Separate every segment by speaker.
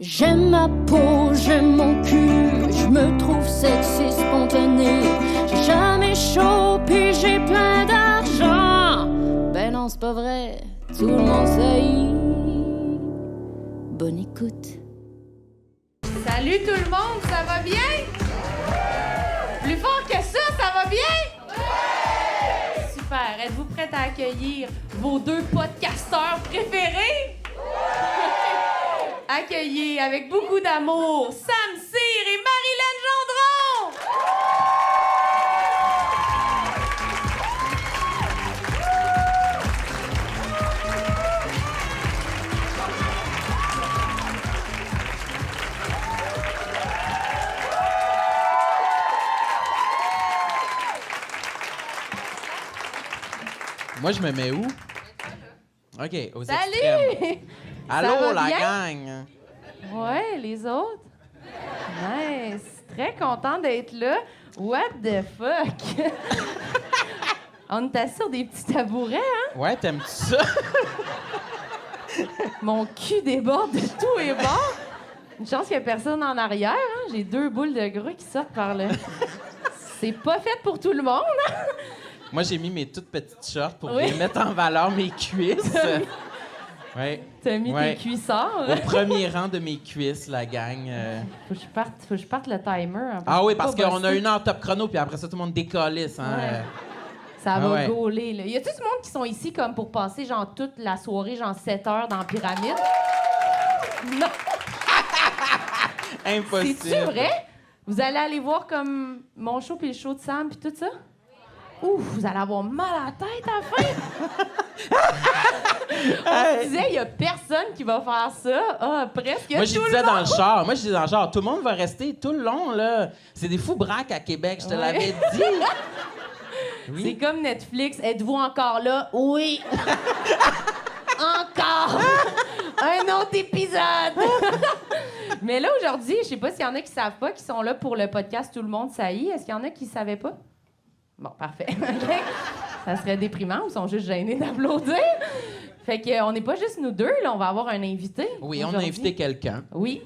Speaker 1: J'aime ma peau, j'aime mon cul, je me trouve sexy spontané. J'ai jamais chaud, puis j'ai plein d'argent. Ben non, c'est pas vrai, tout le monde sait. Bonne écoute.
Speaker 2: Salut tout le monde, ça va bien? Plus fort que ça va bien? Super, êtes-vous prêts à accueillir vos deux podcasteurs préférés? Accueillez avec beaucoup d'amour Sam Cyr et Marilyn Gendron!
Speaker 3: Moi, je me mets où? OK, aux extrêmes.
Speaker 2: Salut!
Speaker 3: Allô,
Speaker 2: Ça va
Speaker 3: la
Speaker 2: bien?
Speaker 3: gang!
Speaker 2: Ouais, les autres? Nice! Très content d'être là. What the fuck? On est assis sur des petits tabourets, hein?
Speaker 3: Ouais, t'aimes-tu ça?
Speaker 2: Mon cul déborde de tous les bords. Une chance qu'il n'y a personne en arrière, hein? J'ai deux boules de gras qui sortent par là. C'est pas fait pour tout le monde, hein?
Speaker 3: Moi, j'ai mis mes toutes petites shorts pour
Speaker 2: Oui.
Speaker 3: bien mettre en valeur mes cuisses. Ouais.
Speaker 2: T'as mis
Speaker 3: Ouais.
Speaker 2: tes cuissards.
Speaker 3: Au premier rang de mes cuisses, la gang.
Speaker 2: Faut que je parte le timer. Hein,
Speaker 3: Ah oui,
Speaker 2: que je
Speaker 3: parce
Speaker 2: peux pas
Speaker 3: qu'on a
Speaker 2: bosser.
Speaker 3: une heure top chrono, puis après ça, tout le monde décalisse. Hein?
Speaker 2: Ouais. Ça
Speaker 3: Ah
Speaker 2: va
Speaker 3: ouais.
Speaker 2: gauler, là. Y a-tu du monde qui sont ici comme pour passer, genre, toute la soirée, genre 7 heures dans la pyramide? Non!
Speaker 3: Impossible.
Speaker 2: C'est-tu vrai? Vous allez aller voir comme mon show puis le show de Sam puis tout ça? Ouf, vous allez avoir mal à la tête à la fin! On se disait, il y a personne qui va faire ça. Ah, presque
Speaker 3: Moi, je
Speaker 2: tout
Speaker 3: disais
Speaker 2: le
Speaker 3: dans
Speaker 2: monde!
Speaker 3: le char. Moi, je disais dans le char, tout le monde va rester tout le long, là. C'est des fous braques à Québec, je te
Speaker 2: Ouais.
Speaker 3: l'avais dit.
Speaker 2: C'est
Speaker 3: Oui.
Speaker 2: comme Netflix. Êtes-vous encore là? Oui! Encore! Un autre épisode! Mais là, aujourd'hui, je sais pas s'il y en a qui savent pas, qui sont là pour le podcast Tout le monde saillit. Est-ce qu'il y en a qui savaient pas? Bon, parfait. OK. Ça serait déprimant, ils sont juste gênés d'applaudir. Fait qu'on n'est pas juste nous deux, là, on va avoir un invité.
Speaker 3: Oui, on a
Speaker 2: aujourd'hui.
Speaker 3: invité quelqu'un.
Speaker 2: Oui.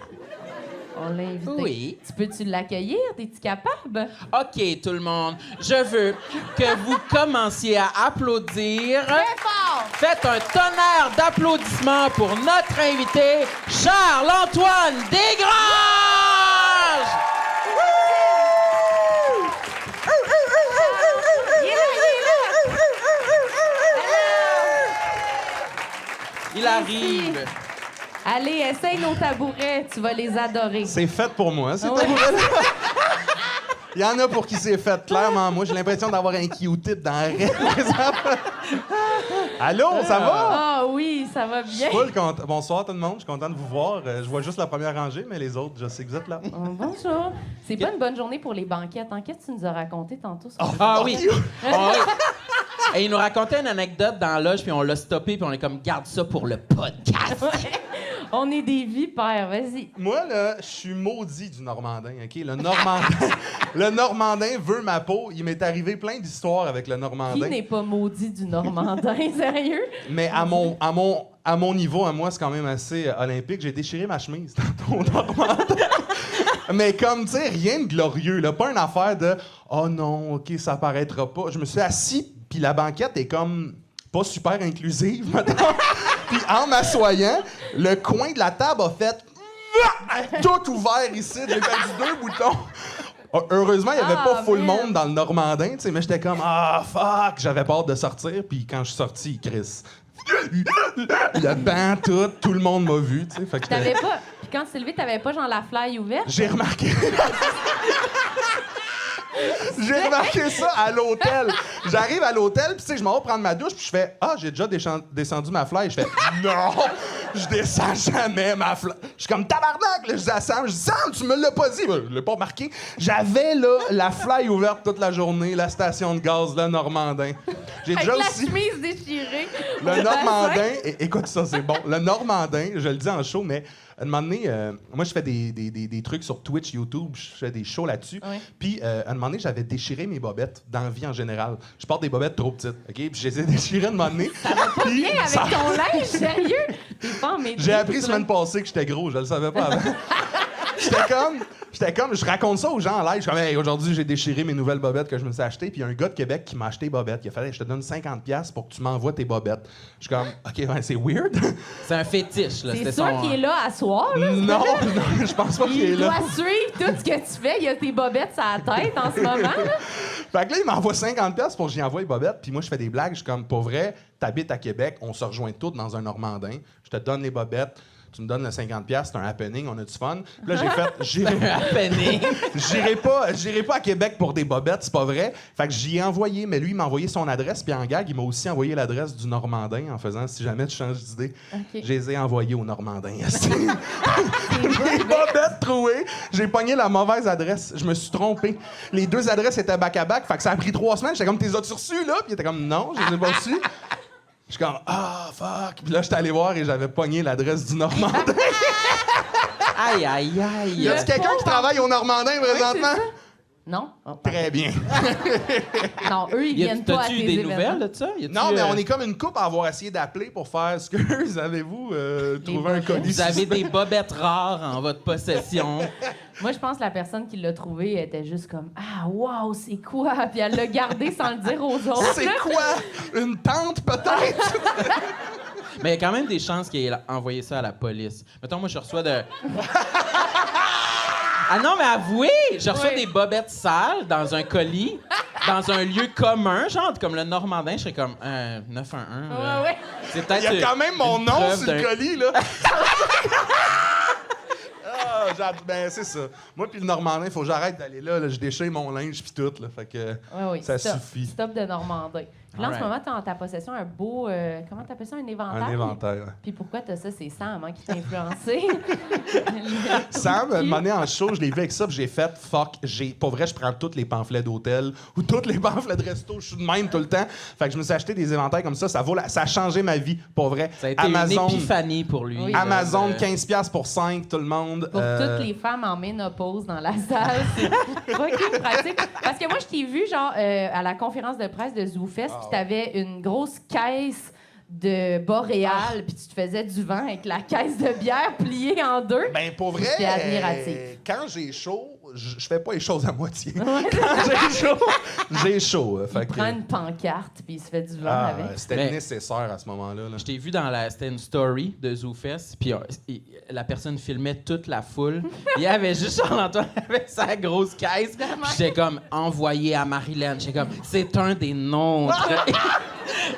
Speaker 2: On l'a invité.
Speaker 3: Oui.
Speaker 2: Tu peux-tu l'accueillir? T'es-tu capable?
Speaker 3: OK, tout le monde, je veux que vous commenciez à applaudir.
Speaker 2: Très fort!
Speaker 3: Faites un tonnerre d'applaudissements pour notre invité, Charles-Antoine Desgranges!
Speaker 2: Il est là,
Speaker 3: Il arrive.
Speaker 2: Allez, essaye nos tabourets, tu vas les adorer.
Speaker 4: C'est fait pour moi, c'est
Speaker 2: Ouais.
Speaker 4: Il y en a pour qui c'est fait, clairement. Moi, j'ai l'impression d'avoir un Q-tip dans la raie. Allô, ça va?
Speaker 2: Ah oui, ça va
Speaker 4: Je
Speaker 2: bien.
Speaker 4: suis full content. Bonsoir tout le monde, je suis content de vous voir. Je vois juste la première rangée, mais les autres, je sais que vous êtes là.
Speaker 2: Oh, bonjour. C'est pas une bonne journée pour les banquettes. Hein? Qu'est-ce que tu nous as raconté tantôt? Sur
Speaker 3: Ah oui. Ah oui. Et il nous racontait une anecdote dans la loge, puis on l'a stoppé, puis on est comme, garde ça pour le podcast.
Speaker 2: On est des vipères, vas-y.
Speaker 4: Moi, là, je suis maudit du Normandin, OK? Le Normandin veut ma peau. Il m'est arrivé plein d'histoires avec le
Speaker 2: Qui
Speaker 4: Normandin.
Speaker 2: n'est pas maudit du Normandin, sérieux?
Speaker 4: Mais à mon niveau, à moi, c'est quand même assez olympique. J'ai déchiré ma chemise tantôt au Normandin. Mais comme, tu sais, rien de glorieux, là. Pas une affaire de « Oh non, OK, ça paraîtra pas ». Je me suis assis, puis la banquette est comme pas super inclusive, mettons. Puis en m'assoyant, le coin de la table a fait tout ouvert ici. J'ai perdu 2 boutons. Heureusement, il n'y avait
Speaker 2: Ah,
Speaker 4: pas full
Speaker 2: man.
Speaker 4: monde dans le Normandin, tu sais, mais j'étais comme « Ah, fuck! » J'avais peur de sortir, puis quand je suis sorti, Chris. Le banc, tout le monde m'a vu, tu sais. Fait que
Speaker 2: T'avais pas... Puis quand tu t'es levé, t'avais pas genre la fly ouverte?
Speaker 4: j'ai remarqué. J'ai remarqué ça à l'hôtel. J'arrive à l'hôtel, puis tu sais, je m'en vais prendre ma douche, puis je fais « Ah, j'ai déjà descendu ma fly. » Je fais « Non! Je descends jamais ma fly. » Je suis comme « Tabarnak! » Là, je dis à Sam, « Sam, tu me l'as pas dit. » Je l'ai pas remarqué. J'avais, là, la fly ouverte toute la journée, la station de gaz, là, Normandin. J'ai
Speaker 2: Avec
Speaker 4: déjà
Speaker 2: la
Speaker 4: aussi...
Speaker 2: chemise déchirée.
Speaker 4: Le Normandin, écoute ça, c'est bon. Le Normandin, je le dis en show, mais à un moment donné, moi, je fais des trucs sur Twitch, YouTube, je fais des shows là-dessus.
Speaker 2: Oui.
Speaker 4: Puis, à un moment donné, j'avais déchiré mes bobettes dans la vie en général. Je porte des bobettes trop petites, OK? Puis, je les ai déchirées à un moment donné.
Speaker 2: Ça va pas
Speaker 4: Puis,
Speaker 2: bien avec
Speaker 4: ça-
Speaker 2: ton linge, sérieux? T'es pas en maîtrise.
Speaker 4: J'ai appris semaine passée que j'étais gros, je le savais pas avant. J'étais comme, je raconte ça aux gens en live. Je suis comme, hey, aujourd'hui, j'ai déchiré mes nouvelles bobettes que je me suis achetées. Puis il y a un gars de Québec qui m'a acheté des bobettes. Il a fait, je te donne 50$ pour que tu m'envoies tes bobettes. Je suis comme, OK, ouais, c'est weird.
Speaker 3: C'est un fétiche, là.
Speaker 2: C'est
Speaker 3: C'était
Speaker 2: sûr
Speaker 3: son...
Speaker 2: qu'il est là à soir, là.
Speaker 4: non, je pense pas qu'il est
Speaker 2: Il
Speaker 4: là.
Speaker 2: doit suivre tout ce que tu fais. Il a tes bobettes sur la tête en ce moment. Là.
Speaker 4: Fait que là, il m'envoie 50$ pour que j'y envoie les bobettes. Puis moi, je fais des blagues. Je suis comme, pour vrai, t'habites à Québec, on se rejoint tous dans un Normandin. Je te donne les bobettes. Tu me donnes le 50$, c'est un happening, on a du fun. Puis là, j'ai fait, j'irai pas à Québec pour des bobettes, c'est pas vrai. Fait que j'y ai envoyé, mais lui, il m'a envoyé son adresse, puis en gag, il m'a aussi envoyé l'adresse du Normandin en faisant, si jamais tu changes d'idée,
Speaker 2: OK.
Speaker 4: je les ai envoyés au Normandin. Les bobettes trouées, j'ai pogné la mauvaise adresse, je me suis trompé. Les deux adresses étaient back-à-back, fait que ça a pris 3 semaines. J'étais comme, t'es as-tu reçus, là? Puis il était comme, non, je les ai pas reçus. Je suis comme, ah, fuck. Puis là, j'étais allé voir et j'avais pogné l'adresse du Normandin.
Speaker 3: Aïe, aïe, aïe.
Speaker 4: Y a-tu quelqu'un qui travaille au Normandin présentement?
Speaker 2: Non? Oh,
Speaker 4: Très bien.
Speaker 2: non, eux, ils viennent pas à
Speaker 3: T'as-tu
Speaker 2: tes
Speaker 3: eu des
Speaker 2: événements.
Speaker 3: nouvelles de ça? Y a-tu,
Speaker 4: Non, mais on est comme une couple à avoir essayé d'appeler pour faire ce que avez-vous trouvé un
Speaker 2: bobettes.
Speaker 4: colis?
Speaker 3: Vous avez des bobettes rares en votre possession.
Speaker 2: Moi, je pense que la personne qui l'a trouvé était juste comme « Ah, wow, c'est quoi? » Puis elle l'a gardé sans le dire aux autres.
Speaker 4: C'est
Speaker 2: là.
Speaker 4: quoi? Une tente, peut-être?
Speaker 3: Mais il y a quand même des chances qu'il ait envoyé ça à la police. Mettons, moi, je reçois de... Ah non, mais avouez! Je reçois
Speaker 2: Oui.
Speaker 3: des bobettes sales dans un colis, dans un lieu commun, genre comme le Normandin. Je serais comme 911. là.
Speaker 2: Ouais.
Speaker 3: C'est peut-être
Speaker 4: Il y a quand même mon
Speaker 3: une
Speaker 4: nom
Speaker 3: preuve
Speaker 4: sur le
Speaker 3: d'un-
Speaker 4: colis, là. Ben, c'est ça. Moi, puis le Normandin, il faut que j'arrête d'aller là. Je déchire mon linge, puis tout. Là, fait que
Speaker 2: Oui,
Speaker 4: ça
Speaker 2: stop.
Speaker 4: suffit.
Speaker 2: Stop de Normandin. Puis là, en ce
Speaker 3: Alright.
Speaker 2: moment, t'as en ta possession un beau... comment t'appelles ça? Un éventail?
Speaker 4: Un inventaire.
Speaker 2: Puis pourquoi t'as ça? C'est Sam hein, qui t'a influencé.
Speaker 4: Sam, une année en show, je l'ai vu avec ça, puis j'ai fait fuck. Pour vrai, je prends tous les pamphlets d'hôtel ou tous les pamphlets de resto. Je suis de même tout le temps. Fait que je me suis acheté des éventails comme ça. Ça a changé ma vie, pour vrai.
Speaker 3: Ça a été
Speaker 4: Amazon,
Speaker 3: une épiphanie pour lui.
Speaker 2: Oui.
Speaker 3: là,
Speaker 4: Amazon,
Speaker 3: de-
Speaker 4: 15$ pour 5, tout le monde.
Speaker 2: Pour toutes les femmes en ménopause dans la salle, c'est fucking pratique. Parce que moi, je t'ai vu, genre, à la conférence de presse de ZooFest, puis t'avais une grosse caisse de Boréal, puis tu te faisais du vent avec la caisse de bière pliée en deux.
Speaker 4: Ben, pour vrai,
Speaker 2: J'étais admiratif.
Speaker 4: quand j'ai chaud, je fais pas les choses à moitié. Quand j'ai chaud. Fait
Speaker 2: Il
Speaker 4: que-
Speaker 2: prend une pancarte, puis il se fait du vent
Speaker 4: Ah,
Speaker 2: avec.
Speaker 4: c'était
Speaker 3: Mais-
Speaker 4: nécessaire à ce moment-là. là.
Speaker 3: Je t'ai vu dans la... C'était une story de ZooFest, puis la personne filmait toute la foule. Il y avait juste Charles-Antoine avec sa grosse caisse. Puis j'étais comme, envoyé à Marilyn. J'étais comme, c'est un des nôtres.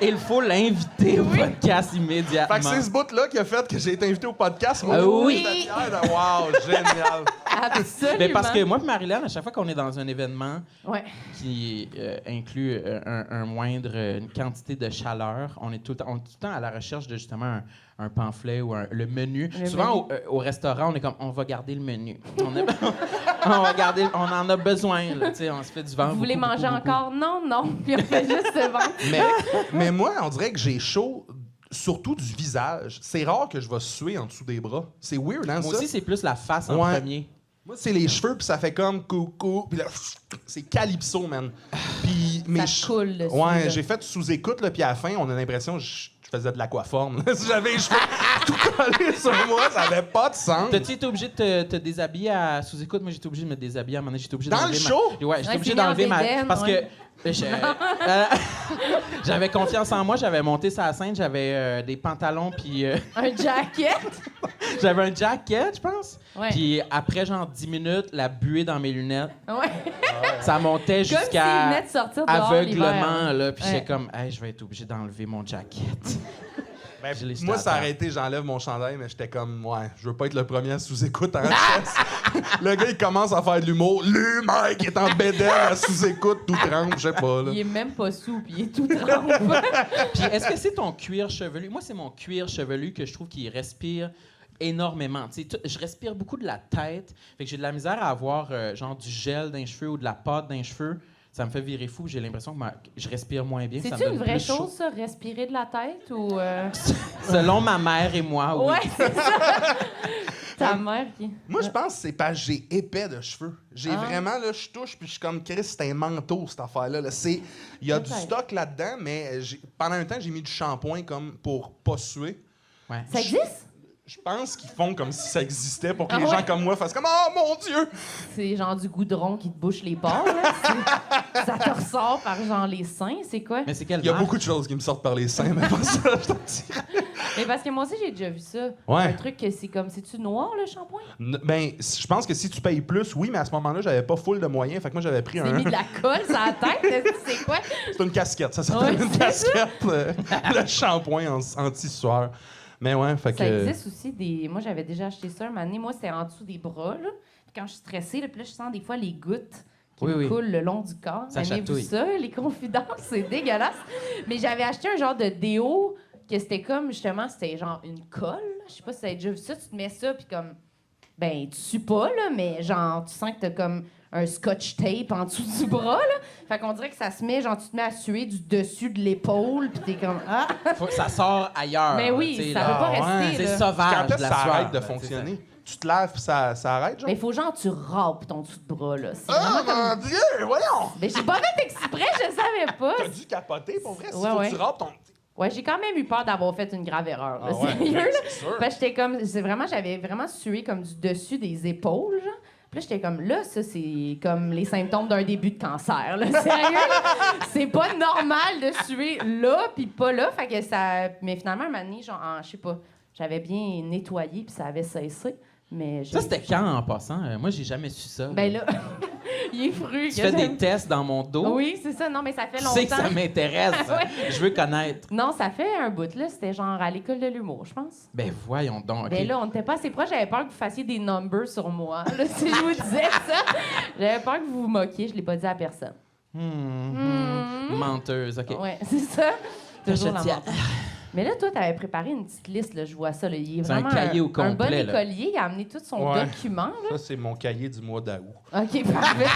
Speaker 3: Il faut l'inviter au podcast immédiatement.
Speaker 4: Fait que c'est ce bout-là qui a fait que j'ai été invité au podcast. Moi,
Speaker 3: Ah oui.
Speaker 4: j'étais fier de- Wow, génial.
Speaker 2: Absolument.
Speaker 3: Mais parce que moi et Marilyn, à chaque fois qu'on est dans un événement
Speaker 2: Ouais.
Speaker 3: qui inclut une quantité de chaleur, on est tout le temps à la recherche de justement un pamphlet ou le menu.
Speaker 2: Le
Speaker 3: Souvent,
Speaker 2: menu.
Speaker 3: au restaurant, on est comme, on va garder le menu. On en a besoin. Là, tu sais, on se fait du vent.
Speaker 2: Vous voulez
Speaker 3: beaucoup,
Speaker 2: manger
Speaker 3: beaucoup,
Speaker 2: encore? Non, non. Puis on fait juste se vendre.
Speaker 4: mais moi, on dirait que j'ai chaud, surtout du visage. C'est rare que je vais suer en dessous des bras. C'est weird, hein,
Speaker 3: Moi
Speaker 4: ça?
Speaker 3: aussi, c'est plus la face en
Speaker 4: Ouais.
Speaker 3: premier.
Speaker 4: Moi, c'est les cheveux, puis ça fait comme coucou. Puis là, c'est calypso, man. Puis mes
Speaker 2: Ça coule dessus,
Speaker 4: Ouais,
Speaker 2: là.
Speaker 4: j'ai fait sous-écoute, là, puis à la fin, on a l'impression que je faisais de l'aquaforme. Si j'avais les cheveux tout collés sur moi, ça avait pas de sens.
Speaker 3: T'as-tu été obligé de te déshabiller à sous-écoute? Moi, j'étais obligé de me déshabiller à un moment donné. J'étais obligé
Speaker 4: Dans
Speaker 3: d'enlever
Speaker 4: le
Speaker 3: ma-
Speaker 4: show?
Speaker 3: Ouais, j'étais
Speaker 2: Ouais,
Speaker 3: obligé
Speaker 2: c'est mis en
Speaker 3: d'enlever ma...
Speaker 2: bédaine,
Speaker 3: Parce
Speaker 2: ouais.
Speaker 3: que j'avais confiance en moi, j'avais monté sur la scène, j'avais des pantalons, puis
Speaker 2: Un jacket.
Speaker 3: j'avais un jacket, je pense.
Speaker 2: Ouais.
Speaker 3: Puis après, genre 10 minutes, la buée dans mes lunettes,
Speaker 2: Ouais.
Speaker 3: ça montait
Speaker 2: Comme s'il
Speaker 3: jusqu'à
Speaker 2: venait de sortir dehors
Speaker 3: aveuglement,
Speaker 2: l'hiver.
Speaker 3: là. Puis
Speaker 2: Ouais.
Speaker 3: j'étais comme, hey, je vais être obligé d'enlever mon jacket.
Speaker 4: Ben,
Speaker 3: Je l'ai jeté
Speaker 4: moi,
Speaker 3: à
Speaker 4: ça a
Speaker 3: terre.
Speaker 4: arrêté, j'enlève mon chandail, mais j'étais comme, ouais, je veux pas être le premier à sous-écoute en chess. Le gars, il commence à faire de l'humour. Lui, mec, il est en bédaine à sous-écoute, tout trempe, je sais pas, là.
Speaker 2: Il est même pas sous, puis il est tout trempé.
Speaker 3: Puis est-ce que c'est ton cuir chevelu? Moi, c'est mon cuir chevelu que je trouve qu'il respire énormément. Tu sais, je respire beaucoup de la tête. Fait que j'ai de la misère à avoir genre du gel dans les cheveux ou de la pâte dans les cheveux. ça me fait virer fou. J'ai l'impression que je respire moins bien. Ça me
Speaker 2: C'est-tu
Speaker 3: donne
Speaker 2: une vraie
Speaker 3: plus chaud.
Speaker 2: chose, ça, respirer de la tête ou...
Speaker 3: Selon ma mère et moi, oui.
Speaker 2: Ouais, c'est ça. Ta mère qui...
Speaker 4: Moi, je pense que c'est parce que j'ai épais de cheveux. J'ai vraiment, là, je touche, puis je suis comme, Chris, c'est un manteau, cette affaire-là. Là. Il y a du
Speaker 2: Peut-être.
Speaker 4: stock là-dedans, mais pendant un temps, j'ai mis du shampoing comme pour pas suer.
Speaker 3: Ouais.
Speaker 2: Ça existe?
Speaker 4: Je pense qu'ils font comme si ça existait pour que
Speaker 2: Ah
Speaker 4: les
Speaker 2: ouais?
Speaker 4: gens comme moi fassent comme « Oh, mon Dieu!
Speaker 2: C'est genre du goudron qui te bouche les pores, là. Ça te ressort par genre les seins, c'est quoi?
Speaker 3: Mais c'est quelle »
Speaker 4: Il y a
Speaker 3: marque?
Speaker 4: beaucoup de choses qui me sortent par les seins, mais pas ça, je t'en dirais.
Speaker 2: Mais parce que moi aussi, j'ai déjà vu ça.
Speaker 4: Ouais.
Speaker 2: Un truc que c'est comme... C'est-tu noir, le shampoing?
Speaker 4: Ben, je pense que si tu payes plus, oui, mais à ce moment-là, j'avais pas full de moyens. Fait que moi, j'avais pris
Speaker 2: Tu t'es mis de la colle sur la tête? C'est quoi?
Speaker 4: C'est une casquette, ça s'appelle
Speaker 2: Ouais,
Speaker 4: une
Speaker 2: c'est
Speaker 4: casquette. Le shampoing anti-sueur. Mais ouais, fait
Speaker 2: Ça
Speaker 4: que...
Speaker 2: existe aussi des... Moi, j'avais déjà acheté ça un moment donné. Moi, c'était en dessous des bras, là. Puis quand je suis stressée, là, puis là, je sens des fois les gouttes qui
Speaker 3: Oui,
Speaker 2: me
Speaker 3: oui.
Speaker 2: coulent le long du corps.
Speaker 3: Ça
Speaker 2: Aimez-vous
Speaker 3: chatouille.
Speaker 2: ça, les confidences? C'est dégueulasse. Mais j'avais acheté un genre de déo que c'était comme, justement, c'était genre une colle. Je sais pas si tu as déjà vu ça. Tu te mets ça, puis comme... Ben, tu sues pas, là, mais genre, tu sens que t'as comme un scotch tape en dessous du bras, là. Fait qu'on dirait que ça se met, genre, tu te mets à suer du dessus de l'épaule, puis t'es comme, ah!
Speaker 3: Ça sort ailleurs.
Speaker 2: Mais oui,
Speaker 3: tu sais,
Speaker 2: ça
Speaker 3: là.
Speaker 2: peut pas
Speaker 4: Ah, ouais.
Speaker 2: rester,
Speaker 3: C'est
Speaker 2: là.
Speaker 3: sauvage,
Speaker 4: Quand est-ce que
Speaker 3: la
Speaker 4: ça
Speaker 3: sueur,
Speaker 4: arrête de
Speaker 3: là, c'est
Speaker 4: fonctionner? Tu te laves puis ça arrête, genre?
Speaker 2: Mais il faut genre, tu râpes ton dessous de bras, là. C'est
Speaker 4: Oh
Speaker 2: vraiment comme...
Speaker 4: mon Dieu, voyons!
Speaker 2: Mais j'ai pas fait exprès, je savais pas.
Speaker 4: T'as dû capoter, pour vrai?
Speaker 2: Ouais,
Speaker 4: Faut
Speaker 2: ouais.
Speaker 4: que tu râpes ton...
Speaker 2: Ouais, j'ai quand même eu peur d'avoir fait une grave erreur, là.
Speaker 4: Ah ouais,
Speaker 2: Sérieux, là.
Speaker 4: c'est sûr.
Speaker 2: Parce que j'étais comme... J'avais vraiment sué comme du dessus des épaules, genre. Puis là, j'étais comme, là, ça, c'est comme les symptômes d'un début de cancer, là. Sérieux, là? C'est pas normal de suer là, puis pas là. Fait que ça... Mais finalement, un moment donné, genre, je sais pas, j'avais bien nettoyé, puis ça avait cessé. Mais
Speaker 3: Ça, c'était quand, en passant? Moi, j'ai jamais su ça.
Speaker 2: Ben là, il est fru.
Speaker 3: Tu fais des tests dans mon dos.
Speaker 2: Oui, c'est ça. Non, mais ça fait
Speaker 3: Tu
Speaker 2: longtemps.
Speaker 3: sais que ça m'intéresse.
Speaker 2: Ouais.
Speaker 3: Je veux connaître.
Speaker 2: Non, ça fait un bout, là. C'était genre à l'école de l'humour, je pense.
Speaker 3: Ben voyons donc. OK.
Speaker 2: Ben là, on n'était pas assez proches. J'avais peur que vous fassiez des numbers sur moi. Là, si je vous disais ça, j'avais peur que vous vous moquiez. Je l'ai pas dit à personne.
Speaker 3: Menteuse, OK.
Speaker 2: Ouais, c'est ça. Toujours la
Speaker 3: Je tiens-
Speaker 2: menteuse. Mais là, toi, tu avais préparé une petite liste, là, je vois ça. Là. Il est
Speaker 3: C'est un
Speaker 2: vraiment
Speaker 3: cahier au
Speaker 2: un bon
Speaker 3: complet, là.
Speaker 2: écolier. Il a amené tout son
Speaker 4: Ouais.
Speaker 2: document. Là.
Speaker 4: Ça, c'est mon cahier du mois d'août.
Speaker 2: OK, parfait.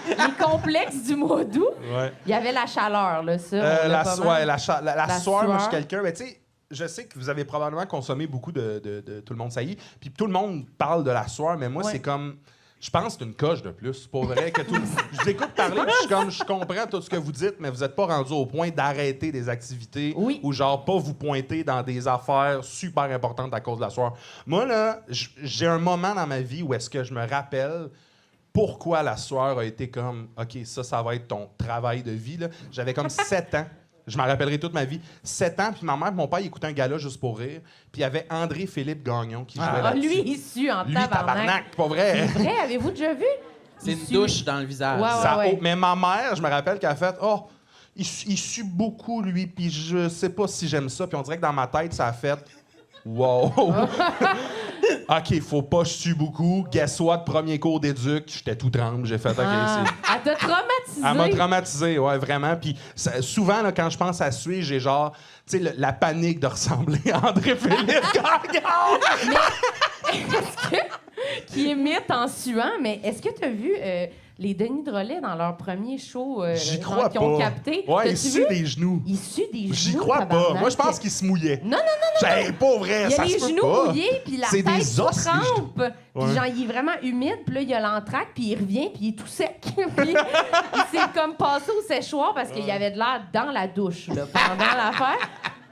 Speaker 2: Les complexes du mois d'août.
Speaker 4: Ouais.
Speaker 2: Il y avait la chaleur, là, ça. on l'a pas mal.
Speaker 4: La
Speaker 2: La
Speaker 4: sueur, moi, je suis
Speaker 2: sueur.
Speaker 4: quelqu'un... Mais tu sais, je sais que vous avez probablement consommé beaucoup de Tout le monde saillit. Puis tout le monde parle de la sueur, mais moi,
Speaker 2: Ouais.
Speaker 4: c'est comme... Je pense que c'est une coche de plus. C'est pas vrai que tout... Je l'écoute parler, puis je suis comme... Je comprends tout ce que vous dites, mais vous n'êtes pas rendu au point d'arrêter des activités
Speaker 2: Oui.
Speaker 4: ou genre pas vous pointer dans des affaires super importantes à cause de la sueur. Moi, là, j'ai un moment dans ma vie où est-ce que je me rappelle pourquoi la sueur a été comme, OK, ça va être ton travail de vie. Là. J'avais comme 7 ans. Je m'en rappellerai toute ma vie. 7 ans, puis ma mère et mon père ils écoutaient un gala juste pour rire. Puis il y avait André-Philippe Gagnon qui jouait
Speaker 2: Ah,
Speaker 4: là-dessus.
Speaker 2: lui, il sue en
Speaker 4: Lui,
Speaker 2: tabarnak.
Speaker 4: tabarnak, pas vrai.
Speaker 2: Vrai, avez-vous déjà vu?
Speaker 3: C'est
Speaker 2: Il
Speaker 3: une
Speaker 2: sue.
Speaker 3: douche dans le visage.
Speaker 2: Ouais,
Speaker 4: Ça-
Speaker 2: ouais.
Speaker 4: oh, mais ma mère, je me rappelle qu'elle a fait, oh, il sue beaucoup, lui, puis je sais pas si j'aime ça. Puis on dirait que dans ma tête, ça a fait, wow. OK, faut pas que je sue beaucoup. Guess what? Premier cours d'éduc, j'étais tout tremble. J'ai fait, OK,
Speaker 2: Ah,
Speaker 4: c'est...
Speaker 2: elle t'a traumatisé.
Speaker 4: Elle m'a traumatisé, ouais, vraiment. Puis souvent, là, quand je pense à suer, j'ai genre, tu sais, la panique de ressembler à André-Philippe Gagnon.
Speaker 2: Qui imite en suant, mais est-ce que tu as vu les Denis Drolet dans leur premier show
Speaker 4: J'y
Speaker 2: genre,
Speaker 4: crois
Speaker 2: qui
Speaker 4: pas.
Speaker 2: ont capté?
Speaker 4: Ouais,
Speaker 2: T'as-tu
Speaker 4: il sue
Speaker 2: vu?
Speaker 4: des genoux.
Speaker 2: Il sue des genoux.
Speaker 4: J'y crois pas.
Speaker 2: tabarnak.
Speaker 4: Moi, je pense qu'il se mouillait.
Speaker 2: Non.
Speaker 4: J'ai pas vrai,
Speaker 2: Il a
Speaker 4: ça
Speaker 2: les
Speaker 4: se peut
Speaker 2: genoux
Speaker 4: pas.
Speaker 2: mouillés, puis la
Speaker 4: C'est
Speaker 2: tête
Speaker 4: des os, les genoux.
Speaker 2: trempe. Puis
Speaker 4: Ouais.
Speaker 2: genre, il est vraiment humide, puis là, il a l'entraque, puis il revient, puis il est tout sec. Puis il s'est comme passé au séchoir parce qu'il y avait de l'air dans la douche, là, pendant l'affaire.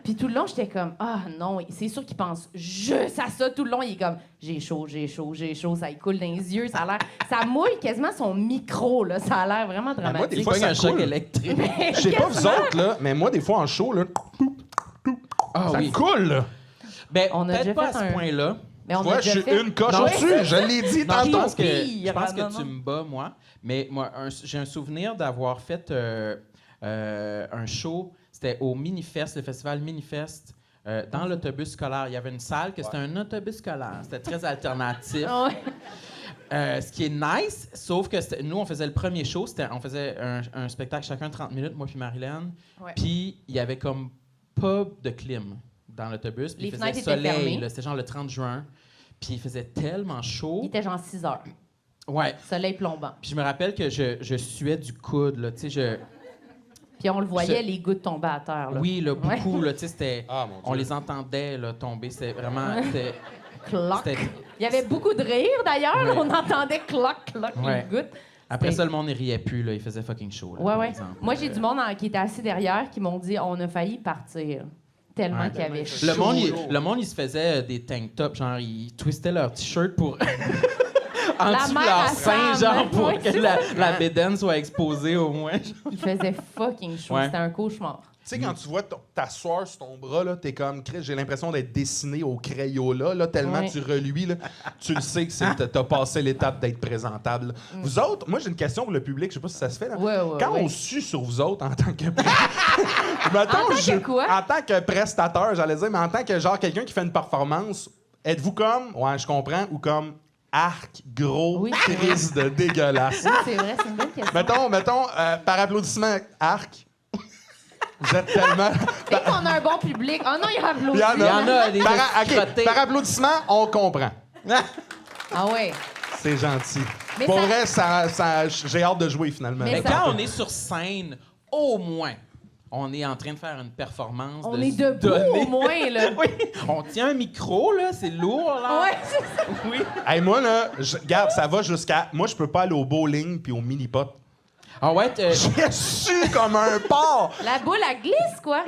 Speaker 2: Puis tout le long, j'étais comme, ah non, c'est sûr qu'il pense juste à ça. Tout le long, il est comme, j'ai chaud, ça lui coule dans les yeux, ça a l'air. Ça mouille quasiment son micro, là. Ça a l'air vraiment
Speaker 4: moi, des
Speaker 2: dramatique.
Speaker 4: fois,
Speaker 3: Pas
Speaker 4: ça
Speaker 3: un choc
Speaker 4: coule.
Speaker 3: électrique.
Speaker 4: Je sais pas vous autres, là, mais moi, des fois, en show, là,
Speaker 3: Ah
Speaker 4: ça
Speaker 3: oui.
Speaker 4: coule, là.
Speaker 3: Ben,
Speaker 2: On a
Speaker 3: peut-être
Speaker 2: déjà
Speaker 3: pas à
Speaker 2: fait
Speaker 3: ce
Speaker 2: un-
Speaker 3: point-là.
Speaker 2: Mais on
Speaker 4: Tu
Speaker 2: a
Speaker 4: vois, je
Speaker 2: déjà
Speaker 4: suis
Speaker 2: fait.
Speaker 4: une coche
Speaker 2: Non,
Speaker 4: au-dessus. Je l'ai dit
Speaker 3: Non, je
Speaker 4: tantôt.
Speaker 3: pense que,
Speaker 2: Pire,
Speaker 3: je pense que
Speaker 2: non,
Speaker 3: tu
Speaker 2: non.
Speaker 3: me bats, moi. Mais moi, j'ai un souvenir d'avoir fait un show. C'était au Minifest, le festival Minifest, dans l'autobus scolaire. Il y avait une salle que c'était un autobus scolaire. C'était très alternatif.
Speaker 2: Ah ouais.
Speaker 3: Ce qui est nice, sauf que nous, on faisait le premier show. On faisait un spectacle chacun 30 minutes, moi puis Marilyn.
Speaker 2: Ouais.
Speaker 3: Puis il y avait comme pas de clim dans l'autobus. Puis
Speaker 2: Les
Speaker 3: il faisait
Speaker 2: fenêtres étaient
Speaker 3: soleil.
Speaker 2: fermées.
Speaker 3: là. C'était genre le 30 juin. Puis il faisait tellement chaud.
Speaker 2: Il était genre 6 heures.
Speaker 3: Ouais.
Speaker 2: Soleil plombant.
Speaker 3: Puis je me rappelle que je suais du coude, là. Tu sais,
Speaker 2: Puis on le voyait, les gouttes tomber à terre. Là.
Speaker 3: Oui, là, beaucoup,
Speaker 2: Ouais.
Speaker 3: là. Tu sais, c'était...
Speaker 4: Ah, mon Dieu.
Speaker 3: On les entendait, là, tomber. C'était vraiment...
Speaker 2: Cloc.
Speaker 3: C'était-
Speaker 2: Il y avait beaucoup de rire, d'ailleurs.
Speaker 3: Ouais.
Speaker 2: On entendait cloc, cloc,
Speaker 3: Ouais.
Speaker 2: les gouttes.
Speaker 3: Après
Speaker 2: C'était-
Speaker 3: ça, le monde ne riait plus, là. Il faisait fucking chaud, là,
Speaker 2: Ouais,
Speaker 3: par
Speaker 2: ouais.
Speaker 3: exemple.
Speaker 2: Moi, j'ai du monde qui était assis derrière qui m'ont dit on a failli partir. Tellement
Speaker 3: Ouais.
Speaker 2: qu'il y avait chaud.
Speaker 3: Le monde, il se faisait des tank tops, genre, ils twistaient leur t-shirt pour... en
Speaker 2: La
Speaker 3: dessous de
Speaker 2: mère
Speaker 3: leur
Speaker 2: à
Speaker 3: sein,
Speaker 2: Sam.
Speaker 3: genre, pour
Speaker 2: Ouais,
Speaker 3: que
Speaker 2: c'est
Speaker 3: la bédaine soit exposée au moins.
Speaker 2: Il faisait fucking chaud.
Speaker 3: Ouais.
Speaker 2: C'était un cauchemar.
Speaker 4: Tu sais, quand tu vois t'asseoir sur ton bras, là, t'es comme, Chris, j'ai l'impression d'être dessiné au Crayola, là, tellement
Speaker 2: Ouais.
Speaker 4: tu reluis, là. Tu le sais que t'as passé l'étape d'être présentable. Vous autres, moi, j'ai une question pour le public, je sais pas si ça se fait, là.
Speaker 2: Ouais,
Speaker 4: Quand
Speaker 2: ouais.
Speaker 4: on sue sur vous autres en tant que... Mettons,
Speaker 2: En tant que quoi?
Speaker 4: En tant que prestateur, j'allais dire, mais en tant que, genre, quelqu'un qui fait une performance, êtes-vous comme, ouais, je comprends, ou comme, arc, gros,
Speaker 2: Oui, c'est vrai.
Speaker 4: crise de dégueulasse?
Speaker 2: C'est vrai, c'est une bonne question.
Speaker 4: mettons, par applaudissement, arc. Vous êtes tellement...
Speaker 2: Et qu'on a un bon public. Oh non, il a applaudi.
Speaker 4: Il y en
Speaker 3: Il y en a des
Speaker 4: Par,
Speaker 3: petits crottés.
Speaker 4: par applaudissement, on comprend.
Speaker 2: Ah ouais.
Speaker 4: C'est gentil.
Speaker 2: Mais
Speaker 4: Pour
Speaker 2: ça-
Speaker 4: vrai, j'ai hâte de jouer finalement.
Speaker 2: Mais
Speaker 3: Mais
Speaker 2: ça-
Speaker 3: quand on est sur scène, au moins, on est en train de faire une performance.
Speaker 2: On
Speaker 3: de
Speaker 2: est
Speaker 3: se
Speaker 2: debout
Speaker 3: donner.
Speaker 2: au moins, là.
Speaker 3: Oui, on tient un micro, là, c'est lourd, là.
Speaker 2: Ouais, c'est ça.
Speaker 3: Oui.
Speaker 4: Hey, moi, là, regarde, ça va jusqu'à... Moi, je peux pas aller au bowling puis au mini-pot.
Speaker 3: Ah ouais,
Speaker 4: J'ai su comme un porc!
Speaker 2: La boule, elle glisse, quoi.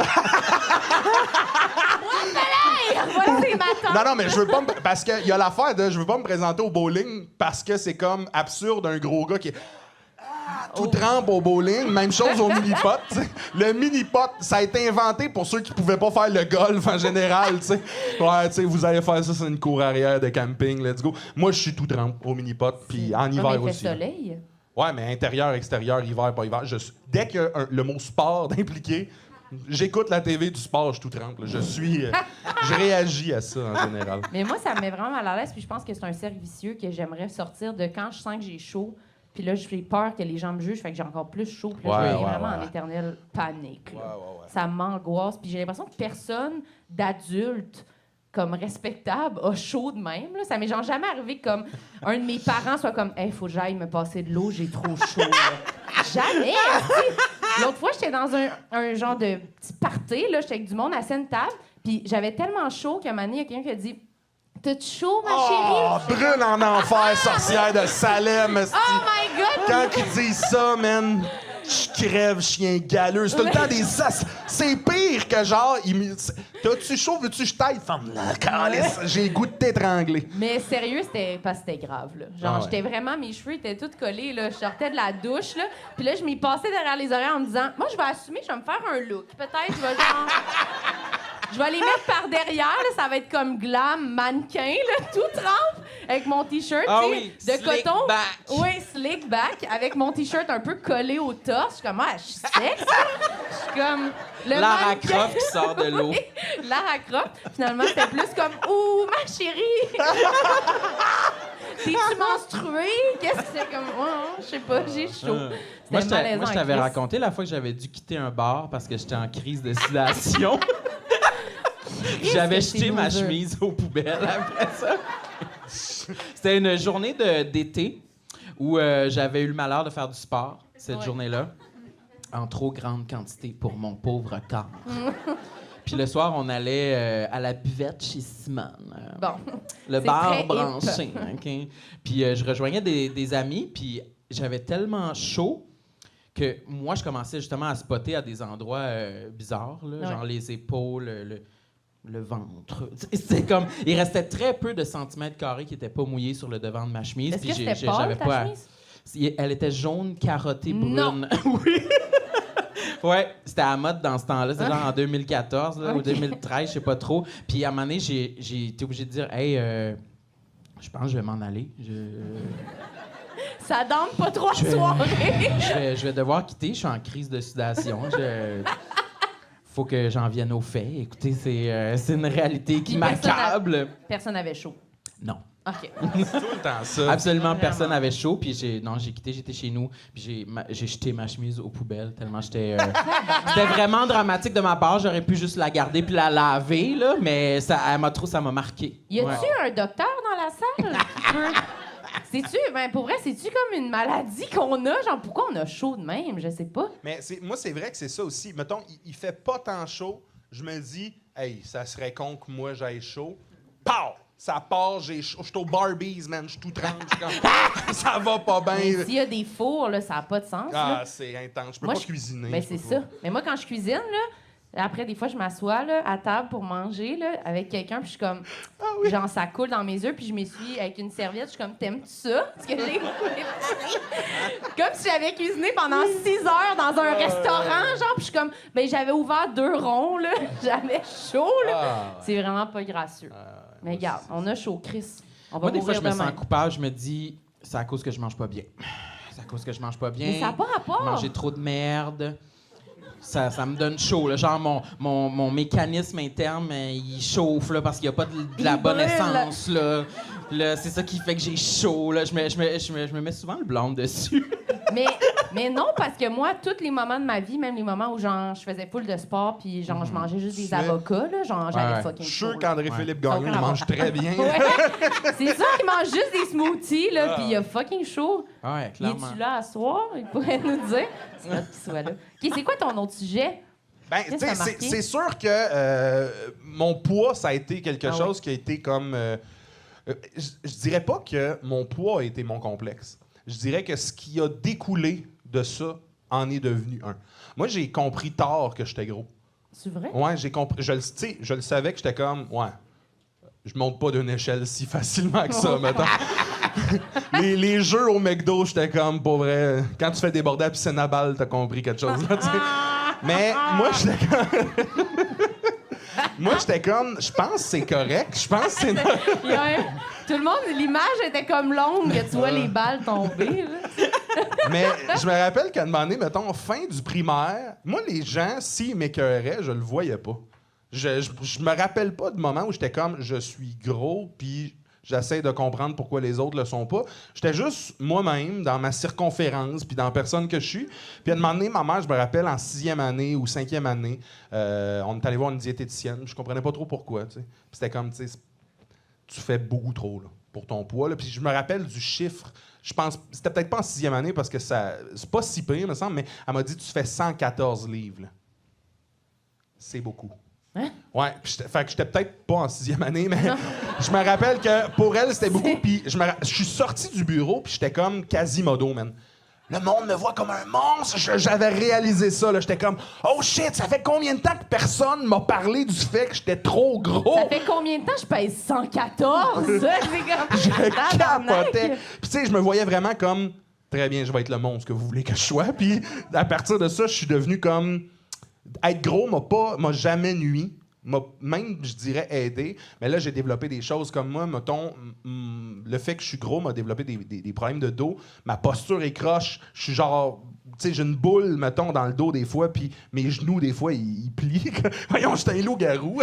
Speaker 2: Voilà, c'est ma tante.
Speaker 4: Non, mais je veux pas me... Parce qu'il y a l'affaire de... Je veux pas me présenter au bowling parce que c'est comme absurde un gros gars qui... tout trempe au bowling. Même chose au mini-pot. T'sais. Le mini-pot, ça a été inventé pour ceux qui pouvaient pas faire le golf en général. T'sais. Ouais, t'sais, vous allez faire ça, c'est une cour arrière de camping. Let's go. Moi, je suis tout trempe au mini-pot. Puis en hiver
Speaker 2: mais il
Speaker 4: aussi.
Speaker 2: fait soleil.
Speaker 4: Ouais, mais intérieur, extérieur, hiver, pas hiver. Dès qu'il y a le mot sport d'impliqué, j'écoute la TV du sport, je suis tout trempe. Là. Je réagis à ça en général.
Speaker 2: Mais moi, ça me met vraiment mal à l'aise, puis je pense que c'est un cercle vicieux que j'aimerais sortir de quand je sens que j'ai chaud, puis là, j'ai peur que les gens me jugent, fait que j'ai encore plus chaud, puis là, je deviens vraiment en éternelle panique. là. Ça m'angoisse, puis j'ai l'impression que personne d'adulte comme respectable a chaud de même. Là. Ça m'est genre jamais arrivé que comme un de mes parents soit comme « Hey, faut que j'aille me passer de l'eau, j'ai trop chaud. » Jamais! esti. L'autre fois, j'étais dans un genre de petit party, là, j'étais avec du monde à une table, puis j'avais tellement chaud qu'à un moment donné, il y a quelqu'un qui a dit « T'as-tu chaud, ma
Speaker 4: Oh,
Speaker 2: chérie? »
Speaker 4: brûle en enfer, sorcière de Salem. esti.
Speaker 2: Oh my God!
Speaker 4: Quand ils disent ça, man, je crève, chien galeux. C'est tout le temps des... C'est pire que genre... T'as-tu chaud, veux-tu que je t'aille? Femme, là, calisse, j'ai le goût de t'étrangler.
Speaker 2: Mais sérieux, c'était parce que c'était grave, là. Genre,
Speaker 4: Ah ouais.
Speaker 2: j'étais vraiment... Mes cheveux étaient tous collés, là. Je sortais de la douche, là. Puis là, je m'y passais derrière les oreilles en me disant « Moi, je vais assumer, je vais me faire un look. Peut-être, je vais genre... Je vais les mettre par derrière, là, ça va être comme glam, mannequin, là, tout trempe, avec mon T-shirt,
Speaker 3: Ah
Speaker 2: tu sais,
Speaker 3: oui,
Speaker 2: de
Speaker 3: slick
Speaker 2: coton.
Speaker 3: back.
Speaker 2: Oui, slick back, avec mon T-shirt un peu collé au torse. Je suis comme, ah, je suis sexe. Je suis comme... le
Speaker 3: Lara
Speaker 2: mannequin.
Speaker 3: Croft qui sort de l'eau.
Speaker 2: Oui, Lara Croft. Finalement, c'était plus comme, ouh, ma chérie. T'es-tu menstruée? Qu'est-ce que c'est comme, oh, je sais pas, j'ai chaud.
Speaker 3: Moi,
Speaker 2: C'était malaisant
Speaker 3: je
Speaker 2: en
Speaker 3: t'avais
Speaker 2: crise.
Speaker 3: raconté la fois que j'avais dû quitter un bar parce que j'étais en crise de sudation. J'avais
Speaker 2: que c'est
Speaker 3: jeté ma
Speaker 2: loser.
Speaker 3: chemise aux poubelles après ça. C'était une journée d'été où j'avais eu le malheur de faire du sport cette
Speaker 2: Ouais.
Speaker 3: journée-là en trop grande quantité pour mon pauvre corps. Puis le soir, on allait à la buvette chez Simone.
Speaker 2: Bon.
Speaker 3: Le
Speaker 2: C'est
Speaker 3: bar
Speaker 2: très hip.
Speaker 3: branché. OK? Puis je rejoignais des amis, puis j'avais tellement chaud que moi, je commençais justement à spotter à des endroits bizarres, là,
Speaker 2: Ouais.
Speaker 3: genre les épaules, le ventre. C'est comme... Il restait très peu de centimètres carrés qui n'étaient pas mouillés sur le devant de ma chemise.
Speaker 2: Est-ce
Speaker 3: puis
Speaker 2: que c'était
Speaker 3: j'avais
Speaker 2: pâle, ta
Speaker 3: pas à-
Speaker 2: chemise?
Speaker 3: Elle était jaune, carottée, brune.
Speaker 2: Non.
Speaker 3: Oui. Ouais, c'était à la mode dans ce temps-là. C'était genre en 2014 là, ou
Speaker 2: Ok.
Speaker 3: 2013, je sais pas trop. Puis à un moment donné, j'ai été obligé de dire « Hey, je pense que je vais m'en aller.
Speaker 2: Ça donne pas trop
Speaker 3: Je-
Speaker 2: de soirée.
Speaker 3: Je vais devoir quitter. Je suis en crise de sudation. Faut que j'en vienne aux faits. Écoutez, c'est une réalité qui
Speaker 2: Puis personne
Speaker 3: m'accable.
Speaker 2: Personne n'avait chaud.
Speaker 3: Non.
Speaker 2: OK.
Speaker 4: C'est tout le temps ça.
Speaker 3: Absolument
Speaker 2: Vraiment.
Speaker 3: personne n'avait chaud. Puis j'ai quitté, j'étais chez nous. Puis j'ai jeté ma chemise aux poubelles tellement j'étais... C'était vraiment dramatique de ma part. J'aurais pu juste la garder puis la laver, là. Mais ça m'a marqué.
Speaker 2: Y a-tu
Speaker 3: Ouais.
Speaker 2: un docteur dans la salle? Pour vrai, c'est-tu comme une maladie qu'on a? Genre, pourquoi on a chaud de même? Je sais pas.
Speaker 4: Mais moi, c'est vrai que c'est ça aussi. Mettons, il fait pas tant chaud. Je me dis, hey, ça serait con que moi j'aille chaud. Pow! Ça part, je suis au Barbies, man. Je suis tout trempe. Je suis comme, ça va pas
Speaker 2: Mais
Speaker 4: bien.
Speaker 2: s'il y a des fours, là, ça n'a pas de sens.
Speaker 4: Ah,
Speaker 2: là.
Speaker 4: c'est intense. Je peux
Speaker 2: Moi,
Speaker 4: pas cuisiner.
Speaker 2: Ben,
Speaker 4: je
Speaker 2: c'est
Speaker 4: peux
Speaker 2: ça.
Speaker 4: pas.
Speaker 2: Mais moi, quand je cuisine, là, après, des fois, je m'assois là, à table pour manger là, avec quelqu'un, puis je suis comme... Genre, ça coule dans mes yeux, puis je m'essuie avec une serviette. Je suis comme, t'aimes-tu ça? Ce que j'ai préparé? Comme si j'avais cuisiné pendant 6 heures dans un restaurant, genre, puis je suis comme... Ben, j'avais ouvert 2 ronds, là. J'avais chaud, là.
Speaker 4: Ah,
Speaker 2: C'est vraiment pas gracieux. Mais regarde, on a chaud, Chris. On va
Speaker 3: Moi, des fois, je
Speaker 2: mourir
Speaker 3: me sens
Speaker 2: demain.
Speaker 3: coupable. Je me dis, c'est à cause que je mange pas bien. C'est à cause que je mange pas bien.
Speaker 2: Mais ça n'a pas rapport.
Speaker 3: Manger trop de merde. Ça me donne chaud. Là. Genre, mon mécanisme interne, il chauffe là, parce qu'il n'y a pas de la
Speaker 2: Il
Speaker 3: bonne
Speaker 2: brûle.
Speaker 3: essence. Là, c'est ça qui fait que j'ai chaud. Là. Je me mets souvent le blâme dessus.
Speaker 2: Mais non, parce que moi, tous les moments de ma vie, même les moments où genre je faisais full de sport puis genre je mangeais juste des
Speaker 4: Tu
Speaker 2: avocats, là, genre j'avais
Speaker 3: Ouais.
Speaker 2: fucking
Speaker 4: Je suis sûr
Speaker 2: chaud, là.
Speaker 4: qu'André-Philippe Gagnon
Speaker 2: Aucun
Speaker 4: mange très bien.
Speaker 2: Ouais. C'est sûr qu'il mange juste des smoothies, là, puis il a fucking chaud.
Speaker 3: Ouais,
Speaker 2: Il
Speaker 3: clairement.
Speaker 2: est-tu là à soir? Il pourrait nous dire. C'est hâte qu'il soit là. OK, c'est quoi ton autre sujet?
Speaker 4: Ben,
Speaker 2: Qu'est-ce
Speaker 4: tu sais,
Speaker 2: que t'as marqué?
Speaker 4: c'est sûr que mon poids, ça a été quelque
Speaker 2: Ah
Speaker 4: chose qui a été comme... je dirais pas que mon poids a été mon complexe. Je dirais que ce qui a découlé de ça en est devenu un. Moi, j'ai compris tard que j'étais gros.
Speaker 2: C'est vrai?
Speaker 4: Ouais, j'ai compris. Je le savais que j'étais comme... Ouais, je monte pas d'une échelle si facilement que ça, mettons. les jeux au McDo, j'étais comme, pour vrai, quand tu fais déborder à piscine à balles, t'as compris quelque chose, là, tu sais. Mais moi, j'étais comme... Moi, j'étais comme, je pense que c'est correct. Je pense que c'est...
Speaker 2: Il y a un- Tout le monde, l'image était comme longue, que tu vois les balles tomber. Là.
Speaker 4: Mais je me rappelle qu'à un moment donné, mettons, fin du primaire, moi, les gens, s'ils m'écœuraient, je le voyais pas. Je me rappelle pas de moment où j'étais comme, je suis gros, puis j'essaie de comprendre pourquoi les autres le sont pas. J'étais juste moi-même, dans ma circonférence, puis dans la personne que je suis. Puis à un moment donné, ma mère, je me rappelle, en 6e année ou 5e année, on est allé voir une diététicienne. Je comprenais pas trop pourquoi, tu sais. Puis c'était comme, tu sais, tu fais beaucoup trop, là, pour ton poids, là. Puis je me rappelle du chiffre. Je pense, c'était peut-être pas en 6e année, parce que ça, c'est pas si pire, me semble, mais elle m'a dit, tu fais 114 livres, là. C'est beaucoup.
Speaker 2: Hein?
Speaker 4: Ouais, fait que j'étais peut-être pas en 6e année, mais je me rappelle que pour elle, c'était beaucoup. Puis je suis sorti du bureau, puis j'étais comme Quasimodo, man. Le monde me voit comme un monstre. J'avais réalisé ça, là. J'étais comme, oh shit, ça fait combien de temps que personne m'a parlé du fait que j'étais trop gros?
Speaker 2: Ça fait combien de temps que je pèse 114? C'est comme...
Speaker 4: Je
Speaker 2: Tabarnak.
Speaker 4: capotais. Puis tu sais, je me voyais vraiment comme, très bien, je vais être le monstre que vous voulez que je sois. Puis à partir de ça, je suis devenu comme... Être gros m'a jamais nui, m'a même, je dirais, aidé. Mais là, j'ai développé des choses comme moi, mettons, le fait que je suis gros m'a développé des problèmes de dos. Ma posture est croche. Je suis genre, tu sais, j'ai une boule, mettons, dans le dos des fois, puis mes genoux, des fois, ils plient. Voyons, j'étais un loup-garou.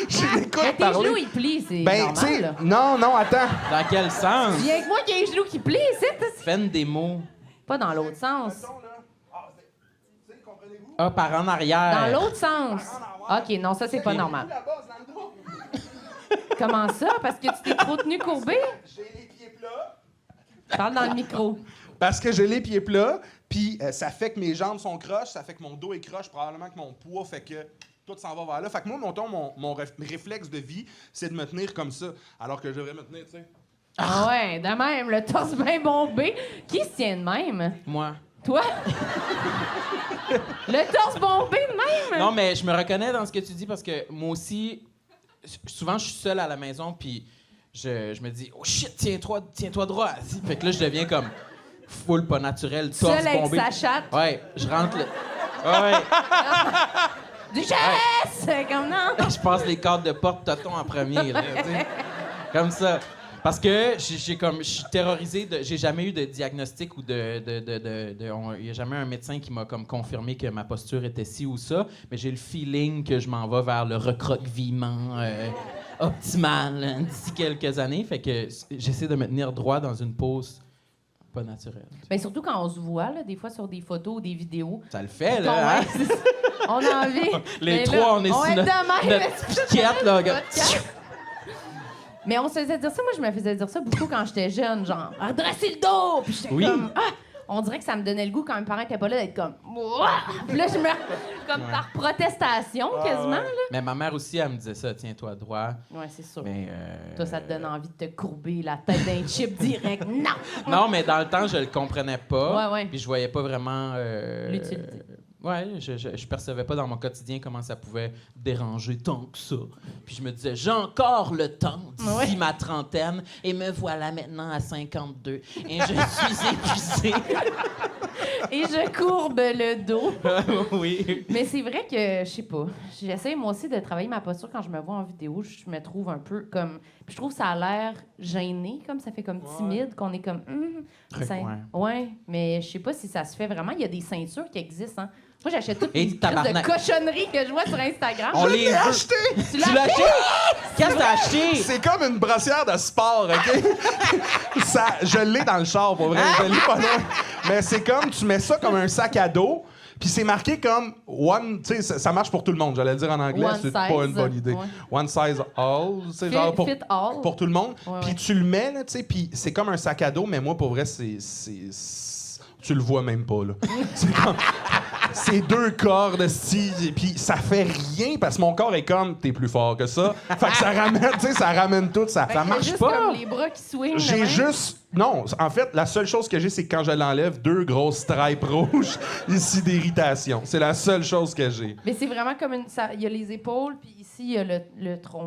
Speaker 4: J'écoute
Speaker 2: Mais tes
Speaker 4: parler.
Speaker 2: genoux, ils plient, c'est
Speaker 4: Ben, tu sais,
Speaker 2: normal. Là.
Speaker 4: non, attends.
Speaker 3: Dans quel sens?
Speaker 2: Viens avec moi qui ai les genoux qui plient, c'est
Speaker 3: Fais une démo.
Speaker 2: pas dans l'autre sens.
Speaker 3: Ah, par en arrière.
Speaker 2: Dans l'autre sens. OK, non, ça, c'est pas normal. Comment ça? Parce que tu t'es trop tenu courbé?
Speaker 4: J'ai les pieds plats.
Speaker 2: Parle dans le micro.
Speaker 4: Parce que j'ai les pieds plats, puis ça fait que mes jambes sont croches, ça fait que mon dos est croche, probablement que mon poids fait que tout s'en va vers là. Fait que moi, mon réflexe de vie, c'est de me tenir comme ça, alors que je devrais me tenir, tu sais.
Speaker 2: Ah ouais, de même, le torse bien bombé. Qui se tient de même?
Speaker 3: Moi.
Speaker 2: Toi? Le torse bombé de même?
Speaker 3: Non, mais je me reconnais dans ce que tu dis parce que moi aussi, souvent, je suis seul à la maison, puis je me dis, oh shit, tiens-toi droit. Fait que là, je deviens comme full pas naturel, torse
Speaker 2: Seul avec
Speaker 3: bombé.
Speaker 2: sa chatte.
Speaker 3: Ouais, je rentre le. Ouais,
Speaker 2: Duchesse! Comme non.
Speaker 3: je passe les cadres de porte toton en premier, là, tu sais. Comme ça. Parce que je suis terrorisé. J'ai jamais eu de diagnostic ou il n'y a jamais un médecin qui m'a comme confirmé que ma posture était ci ou ça, mais j'ai le feeling que je m'en vais vers le recroquevillement optimal hein, d'ici quelques années. Fait que j'essaie de me tenir droit dans une pose pas naturelle.
Speaker 2: Ben surtout quand on se voit, là, des fois sur des photos ou des vidéos.
Speaker 3: Ça le fait,
Speaker 2: Bon,
Speaker 3: là, hein?
Speaker 2: ouais, c'est ça. On a envie.
Speaker 3: Les
Speaker 2: Mais
Speaker 3: trois,
Speaker 2: là,
Speaker 3: on est sur
Speaker 2: de même,
Speaker 3: notre piquette, là, regarde.
Speaker 2: Mais on se faisait dire ça. Moi, je me faisais dire ça beaucoup quand j'étais jeune, genre, redresser le dos! Puis j'étais comme, on dirait que ça me donnait le goût quand mes parents étaient pas là d'être comme, ouah! Puis là, je me. Comme par protestation, quasiment, là.
Speaker 3: Mais ma mère aussi, elle me disait ça, tiens-toi droit.
Speaker 2: Ouais, c'est sûr.
Speaker 3: Mais,
Speaker 2: Toi, ça te donne envie de te courber la tête d'un chip direct. Non!
Speaker 3: Non, mais dans le temps, je le comprenais pas.
Speaker 2: Ouais.
Speaker 3: Puis je voyais pas vraiment.
Speaker 2: L'utilité.
Speaker 3: Ouais, je percevais pas dans mon quotidien comment ça pouvait déranger tant que ça. Puis je me disais, j'ai encore le temps d'ici ma trentaine et me voilà maintenant à 52 et je suis épuisée.
Speaker 2: Et je courbe le dos.
Speaker 3: Oui.
Speaker 2: Mais c'est vrai que, je sais pas, j'essaie moi aussi de travailler ma posture quand je me vois en vidéo. Je me trouve un peu comme... Puis je trouve que ça a l'air gêné, comme ça fait comme timide, qu'on est comme... Ouais, mais je sais pas si ça se fait vraiment. Il y a des ceintures qui existent, hein. Moi, j'achète toutes les crises de cochonneries que je vois sur Instagram.
Speaker 3: On les
Speaker 4: l'ai acheté!
Speaker 2: Tu l'as acheté?
Speaker 3: Qu'est-ce que t'as acheté?
Speaker 4: C'est comme une brossière de sport, OK? Je l'ai dans le char, pour vrai. Je l'ai pas loin. Mais c'est comme, tu mets ça comme un sac à dos, puis c'est marqué comme one... Tu sais, ça marche pour tout le monde. J'allais le dire en anglais,
Speaker 2: One
Speaker 4: c'est pas
Speaker 2: size,
Speaker 4: une bonne idée.
Speaker 2: ouais.
Speaker 4: One size all. C'est genre
Speaker 2: Fit all.
Speaker 4: pour tout le monde.
Speaker 2: Ouais,
Speaker 4: Puis tu le mets, là, tu sais, puis c'est comme un sac à dos, mais moi, pour vrai, tu le vois même pas, là. C'est comme... C'est 2 corps de style, et puis ça fait rien parce que mon corps est comme t'es plus fort que ça. Fait que ça ramène, tu sais, ça ramène tout, ça marche
Speaker 2: juste
Speaker 4: pas.
Speaker 2: comme les bras qui swingent.
Speaker 4: J'ai juste non, en fait, la seule chose que j'ai, c'est que quand je l'enlève, 2 grosses stripes rouges ici d'irritation. C'est la seule chose que j'ai.
Speaker 2: Mais c'est vraiment comme une. Il y a les épaules, puis ici, il y a le tronc.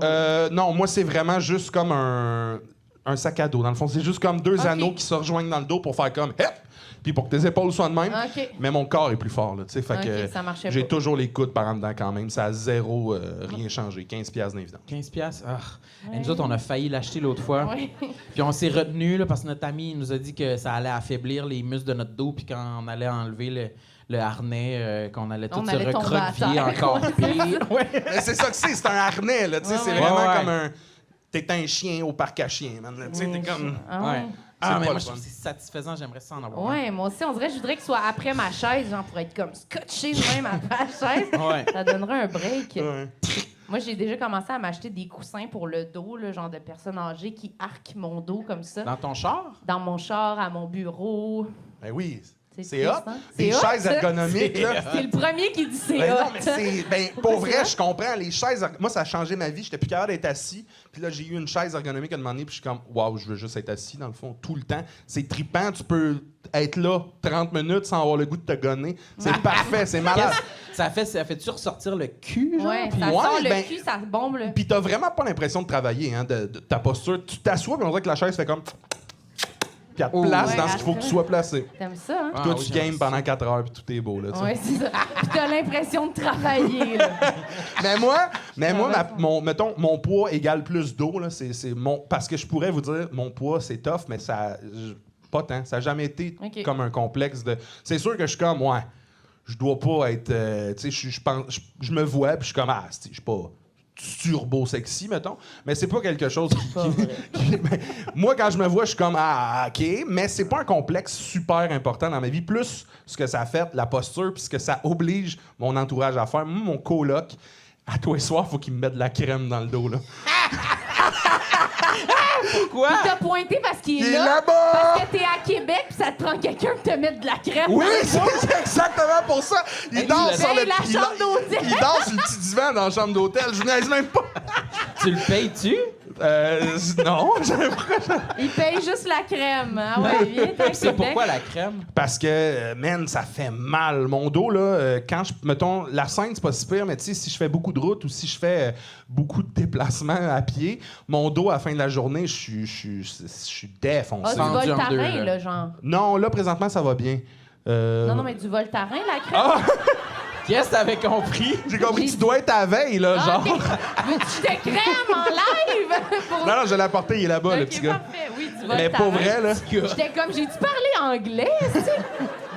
Speaker 4: Non, moi, c'est vraiment juste comme un sac à dos. Dans le fond, c'est juste comme 2 anneaux qui se rejoignent dans le dos pour faire comme hep! Puis pour que tes épaules soient de même.
Speaker 2: OK.
Speaker 4: Mais mon corps est plus fort, là, tu sais. Fait que
Speaker 2: ça marchait
Speaker 4: j'ai
Speaker 2: pas.
Speaker 4: toujours les coudes par en dedans quand même. Ça a zéro rien changé. 15$ d'évidence.
Speaker 3: 15$. Ah. Et nous autres, on a failli l'acheter l'autre fois.
Speaker 2: Ouais.
Speaker 3: Puis on s'est retenu là, parce que notre ami nous a dit que ça allait affaiblir les muscles de notre dos. Puis quand on allait enlever le harnais, qu'on allait tout
Speaker 2: On
Speaker 3: se
Speaker 2: allait tomber à
Speaker 3: recroqueviller
Speaker 2: terre.
Speaker 3: encore pire.
Speaker 4: Mais c'est ça que c'est un harnais, là, tu sais.
Speaker 2: Ouais,
Speaker 4: c'est
Speaker 2: ouais.
Speaker 4: vraiment
Speaker 3: Ouais.
Speaker 4: comme un. T'es un chien au parc à chiens, man. Tu sais, t'es comme.
Speaker 2: Ah ouais.
Speaker 3: Ouais.
Speaker 4: Ah,
Speaker 3: Mais
Speaker 4: pas
Speaker 3: moi,
Speaker 4: le
Speaker 3: je
Speaker 4: fun.
Speaker 3: trouve que c'est satisfaisant. J'aimerais ça en avoir
Speaker 2: Ouais, moi aussi, on dirait que je voudrais qu'il soit après ma chaise, genre pour être comme scotché de même après la chaise.
Speaker 3: Ouais.
Speaker 2: Ça donnerait un break.
Speaker 4: Ouais.
Speaker 2: Moi, j'ai déjà commencé à m'acheter des coussins pour le dos, là, genre de personnes âgées qui arquent mon dos comme ça.
Speaker 3: un. Dans ton char?
Speaker 2: Dans mon char, à mon bureau.
Speaker 4: Ben oui.
Speaker 2: C'est
Speaker 4: C'est hot.
Speaker 2: triste, hein?
Speaker 4: Des
Speaker 2: C'est hot,
Speaker 4: chaises
Speaker 2: ça.
Speaker 4: ergonomiques, là.
Speaker 2: C'est le premier qui dit c'est
Speaker 4: Ben
Speaker 2: hot.
Speaker 4: non, mais c'est. Ben, pour
Speaker 2: Pourquoi
Speaker 4: vrai,
Speaker 2: c'est
Speaker 4: je comprends. Les chaises. Moi, ça a changé ma vie. J'étais plus capable d'être assis. Puis là, j'ai eu une chaise ergonomique à un moment donné. Puis je suis comme, waouh, je veux juste être assis, dans le fond, tout le temps. C'est trippant. Tu peux être là 30 minutes sans avoir le goût de te gonner. C'est parfait. C'est malade.
Speaker 3: Ça fait-tu ressortir le cul, genre?
Speaker 2: Ouais,
Speaker 3: Puis-
Speaker 2: ça
Speaker 4: ouais,
Speaker 2: sort le
Speaker 4: ben-
Speaker 2: cul, ça bombe. Là.
Speaker 4: Puis t'as vraiment pas l'impression de travailler, hein, de ta posture. Tu t'assois, puis on dirait que la chaise fait comme. Puis elle te
Speaker 3: Oh.
Speaker 4: place
Speaker 2: Ouais,
Speaker 4: dans ce qu'il faut que tu sois placé.
Speaker 2: T'aimes ça, hein?
Speaker 3: Ah,
Speaker 4: Toi,
Speaker 3: oui,
Speaker 4: tu
Speaker 3: j'aime
Speaker 4: games
Speaker 3: ça.
Speaker 4: pendant 4 heures, puis tout est beau, là, tu sais.
Speaker 2: Ouais, c'est ça. Puis t'as l'impression de travailler, là.
Speaker 4: Mais moi,
Speaker 2: raison.
Speaker 4: mettons, mon poids égale plus d'eau, là, c'est mon... Parce que je pourrais vous dire, mon poids, c'est tough, mais ça... Pas tant. Ça n'a jamais été
Speaker 2: OK.
Speaker 4: comme un complexe de... C'est sûr que je suis comme, ouais, je dois pas être... tu sais, je me vois, puis je suis comme, ah, je suis pas... turbo sexy, mettons. Mais c'est pas quelque chose mais moi, quand je me vois, je suis comme, ah, OK. Mais c'est pas un complexe super important dans ma vie. Plus ce que ça a fait, la posture, puis ce que ça oblige mon entourage à faire. Moi, mon coloc, à tous les soirs, faut qu'il me mette de la crème dans le dos, là.
Speaker 3: Pourquoi?
Speaker 2: Il t'a pointé parce qu'il
Speaker 4: Il
Speaker 2: est
Speaker 4: est
Speaker 2: là.
Speaker 4: là-bas!
Speaker 2: Parce que t'es à Québec pis ça te prend quelqu'un qui te mette de la crème.
Speaker 4: Oui,
Speaker 2: dans le dos.
Speaker 4: c'est exactement pour ça. Il danse sur
Speaker 2: Hey,
Speaker 4: le...
Speaker 2: la
Speaker 4: il-
Speaker 2: chambre d'hôtel.
Speaker 4: Il danse sur le petit divan dans la chambre d'hôtel. Je niaise même pas.
Speaker 3: Tu le payes-tu?
Speaker 4: Non.
Speaker 2: Il paye juste la crème. Ah ouais, viens, t'es à
Speaker 3: C'est
Speaker 2: Québec.
Speaker 3: pourquoi la crème?
Speaker 4: Parce que, man, ça fait mal. Mon dos, là, quand je. Mettons, la scène, c'est pas si pire, mais tu sais, si je fais beaucoup de route ou si je fais beaucoup de déplacements à pied, mon dos, à la fin de la journée, je suis
Speaker 2: Ah,
Speaker 4: défoncé.
Speaker 2: du
Speaker 3: Fendu en deux,
Speaker 2: Voltaren,
Speaker 3: là.
Speaker 2: là, genre.
Speaker 4: Non, là, présentement, ça va bien.
Speaker 2: Non, non, mais du Voltaren, la crème.
Speaker 4: Ah!
Speaker 3: Qu'est-ce que t'avais compris?
Speaker 4: J'ai compris que tu dois être à veille, là,
Speaker 2: Ah,
Speaker 4: genre.
Speaker 2: OK. Veux-tu de crème en live? Pour...
Speaker 4: Non, non, je l'ai apporté, il est là-bas, le
Speaker 2: OK,
Speaker 4: petit gars.
Speaker 2: parfait. Oui, du Voltaren.
Speaker 4: Mais pour vrai, là.
Speaker 2: J'étais comme, j'ai-tu parlé anglais, tu sais?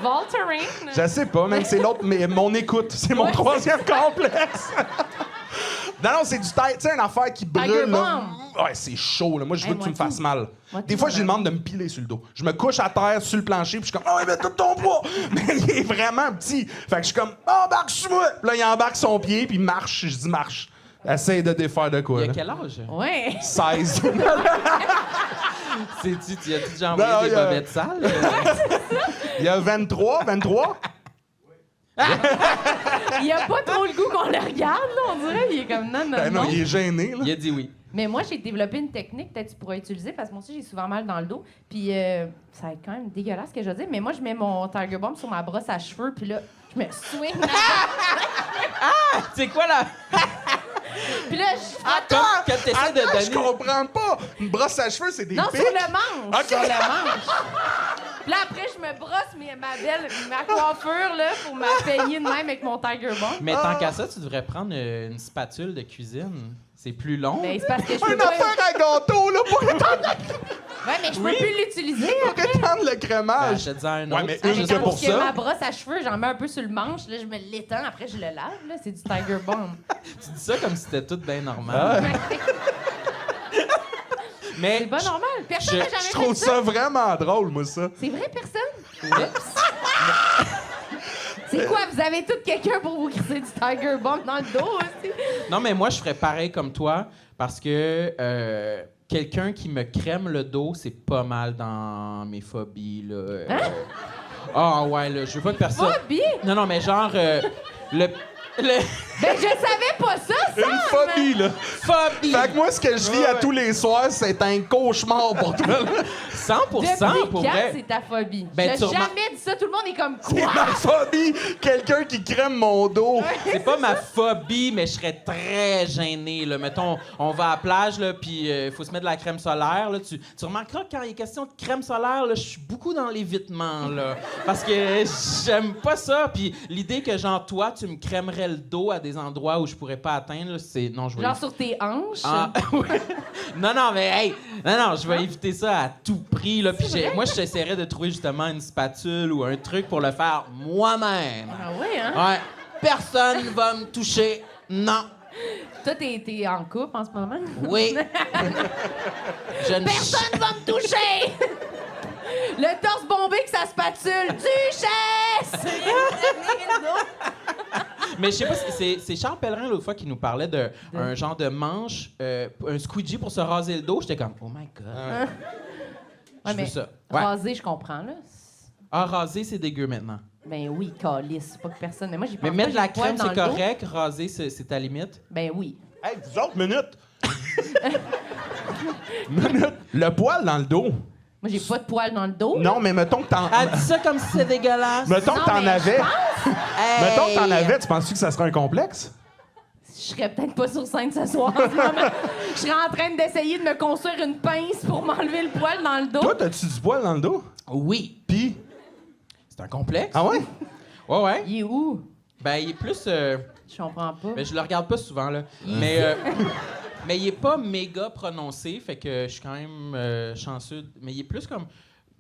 Speaker 2: Voltaren.
Speaker 4: Je sais pas, même c'est l'autre, mais mon écoute, c'est mon
Speaker 2: Ouais,
Speaker 4: troisième complexe. Non, non, c'est du tête, tu sais, une affaire qui brûle.
Speaker 2: Tiger
Speaker 4: Là.
Speaker 2: Bomb.
Speaker 4: Ouais, c'est chaud, là. Moi, je veux
Speaker 2: Hey,
Speaker 4: que tu
Speaker 2: moi
Speaker 4: me fasses
Speaker 2: tout.
Speaker 4: mal.
Speaker 2: Moi
Speaker 4: Des
Speaker 2: tout,
Speaker 4: fois, je lui
Speaker 2: madame.
Speaker 4: demande de me piler sur le dos. Je me couche à terre sur le plancher, puis je suis comme, oh, mais tout ton poids. Mais il est vraiment petit. Fait que je suis comme, oh, embarque sur moi. Puis là, il embarque son pied, puis marche. Je dis, marche. Essaye de défaire de quoi,
Speaker 3: Il y a
Speaker 4: là.
Speaker 3: quel âge?
Speaker 2: Ouais.
Speaker 4: 16.
Speaker 3: Tu as-tu déjà envoyé
Speaker 4: Non,
Speaker 3: des
Speaker 4: il y a-
Speaker 3: bobettes sales?
Speaker 4: Il y a 23.
Speaker 2: Il a pas trop le goût qu'on le regarde, là, on dirait. Il est comme non.
Speaker 4: Ben non, il est gêné, là.
Speaker 3: Il a dit oui.
Speaker 2: Mais moi, j'ai développé une technique, peut-être que tu pourrais utiliser, parce que moi aussi, j'ai souvent mal dans le dos. Puis ça va être quand même dégueulasse ce que je veux dire, mais moi, je mets mon Tiger Balm sur ma brosse à cheveux, puis là, je me swing.
Speaker 3: C'est quoi la...
Speaker 2: Puis là, je
Speaker 3: Comme quand t'essaies de
Speaker 4: Attends, je
Speaker 3: donner...
Speaker 4: comprends pas. Une brosse à cheveux, c'est des
Speaker 2: Non,
Speaker 4: pics.
Speaker 2: sur le manche.
Speaker 4: Ok.
Speaker 2: Sur le manche. Puis là, après, je me brosse ma coiffure là, pour me peigner de même avec mon Tiger Balm.
Speaker 3: Mais tant qu'à ça, tu devrais prendre une spatule de cuisine. C'est plus long.
Speaker 2: Mais c'est parce que je peux
Speaker 4: Une
Speaker 2: pas...
Speaker 4: affaire à gâteau, là, pour étendre,
Speaker 2: Ouais, mais je peux plus l'utiliser.
Speaker 4: pour étendre le
Speaker 3: Ben,
Speaker 4: crémage.
Speaker 3: je te dis un autre.
Speaker 4: Ouais, mais
Speaker 2: Ah,
Speaker 4: une
Speaker 2: mais
Speaker 4: que
Speaker 2: quand
Speaker 4: pour
Speaker 2: que ma
Speaker 4: ça.
Speaker 2: brosse à cheveux, j'en mets un peu sur le manche, là, je me l'étends, après je le lave, là, c'est du Tiger Balm.
Speaker 3: Tu dis ça comme si c'était tout bien normal. Mais
Speaker 2: C'est pas normal. Personne n'a jamais
Speaker 4: Je
Speaker 2: fait
Speaker 4: trouve
Speaker 2: ça.
Speaker 4: ça vraiment drôle, moi, ça.
Speaker 2: C'est vrai, personne? C'est quoi? Vous avez tout quelqu'un pour vous crisser du Tiger Balm dans le dos aussi?
Speaker 3: Non, mais moi, je ferais pareil comme toi parce que quelqu'un qui me crème le dos, c'est pas mal dans mes phobies. Là. Ah ouais, là, je veux pas que personne...
Speaker 2: Phobie?
Speaker 3: Non, non, mais genre... le...
Speaker 2: Ben, je savais pas ça, ça!
Speaker 4: Une phobie, là.
Speaker 3: Phobie!
Speaker 4: Fait que moi, ce que je vis à tous les soirs, c'est un cauchemar pour toi, là.
Speaker 3: 100% pour
Speaker 2: Depuis quand
Speaker 3: vrai.
Speaker 2: c'est ta phobie?
Speaker 3: Ben,
Speaker 2: J'ai
Speaker 3: tu remarques-
Speaker 2: jamais dit ça, tout le monde est comme
Speaker 4: C'est
Speaker 2: quoi?
Speaker 4: ma phobie. Quelqu'un qui crème mon dos.
Speaker 3: C'est pas ma phobie, mais je serais très gêné. Là. Mettons, on va à la plage, là, puis il faut se mettre de la crème solaire. Là. Tu remarqueras que quand il est question de crème solaire, là, je suis beaucoup dans l'évitement. Là, parce que j'aime pas ça. Puis l'idée que, genre, toi, tu me crèmerais le dos à des endroits où je pourrais pas atteindre, là, c'est... Non, je vais
Speaker 2: Genre sur tes hanches?
Speaker 3: Ah, ouais. Non, mais hey, non, je vais éviter ça à tout prix. Là. Puis moi, j'essaierais de trouver justement une spatule ou un truc pour le faire moi-même.
Speaker 2: Ah ouais, hein?
Speaker 3: Ouais. Personne va me toucher. Non.
Speaker 2: Toi, t'es en couple en ce moment?
Speaker 3: Oui. Je ne
Speaker 2: Personne va me toucher! Le torse bombé que ça spatule. Duchesse!
Speaker 3: Mais je sais pas, c'est Charles Pellerin l'autre fois qui nous parlait d'un genre de manche, un squeegee pour se raser le dos. J'étais comme, oh my God.
Speaker 2: Ouais,
Speaker 3: Je veux
Speaker 2: mais
Speaker 3: ça. Ouais.
Speaker 2: raser, je comprends, là.
Speaker 3: Ah, raser, c'est dégueu maintenant.
Speaker 2: Ben oui, calice, c'est pas que personne. Mais moi, j'y pense
Speaker 3: Mais
Speaker 2: pas,
Speaker 3: mettre de la
Speaker 2: j'ai des poils
Speaker 3: crème, c'est
Speaker 2: dans le dos.
Speaker 3: correct. Raser, c'est ta limite.
Speaker 2: Ben oui.
Speaker 4: Hey, vous autres, minute. Minute. Le poil dans le dos.
Speaker 2: Moi, j'ai pas de poils dans le dos.
Speaker 4: Non, mais mettons que t'en...
Speaker 3: Elle dit ça comme si c'était dégueulasse.
Speaker 4: Mettons
Speaker 2: Non,
Speaker 4: que t'en
Speaker 2: mais
Speaker 4: avais.
Speaker 3: Hey!
Speaker 4: Mettons que t'en avais, tu penses-tu que ça serait un complexe?
Speaker 2: Je serais peut-être pas sur scène ce soir en ce moment. Je serais en train d'essayer de me construire une pince pour m'enlever le poil dans le dos.
Speaker 4: Toi, t'as-tu du poil dans le dos?
Speaker 3: Oui.
Speaker 4: Pis?
Speaker 3: C'est un complexe.
Speaker 4: Ah ouais?
Speaker 3: Ouais, ouais.
Speaker 2: Il est où?
Speaker 3: Ben, il est plus...
Speaker 2: Je comprends pas.
Speaker 3: Ben, je le regarde pas souvent, là. Mais il est pas méga prononcé, fait que je suis quand même chanceux. Mais il est plus comme...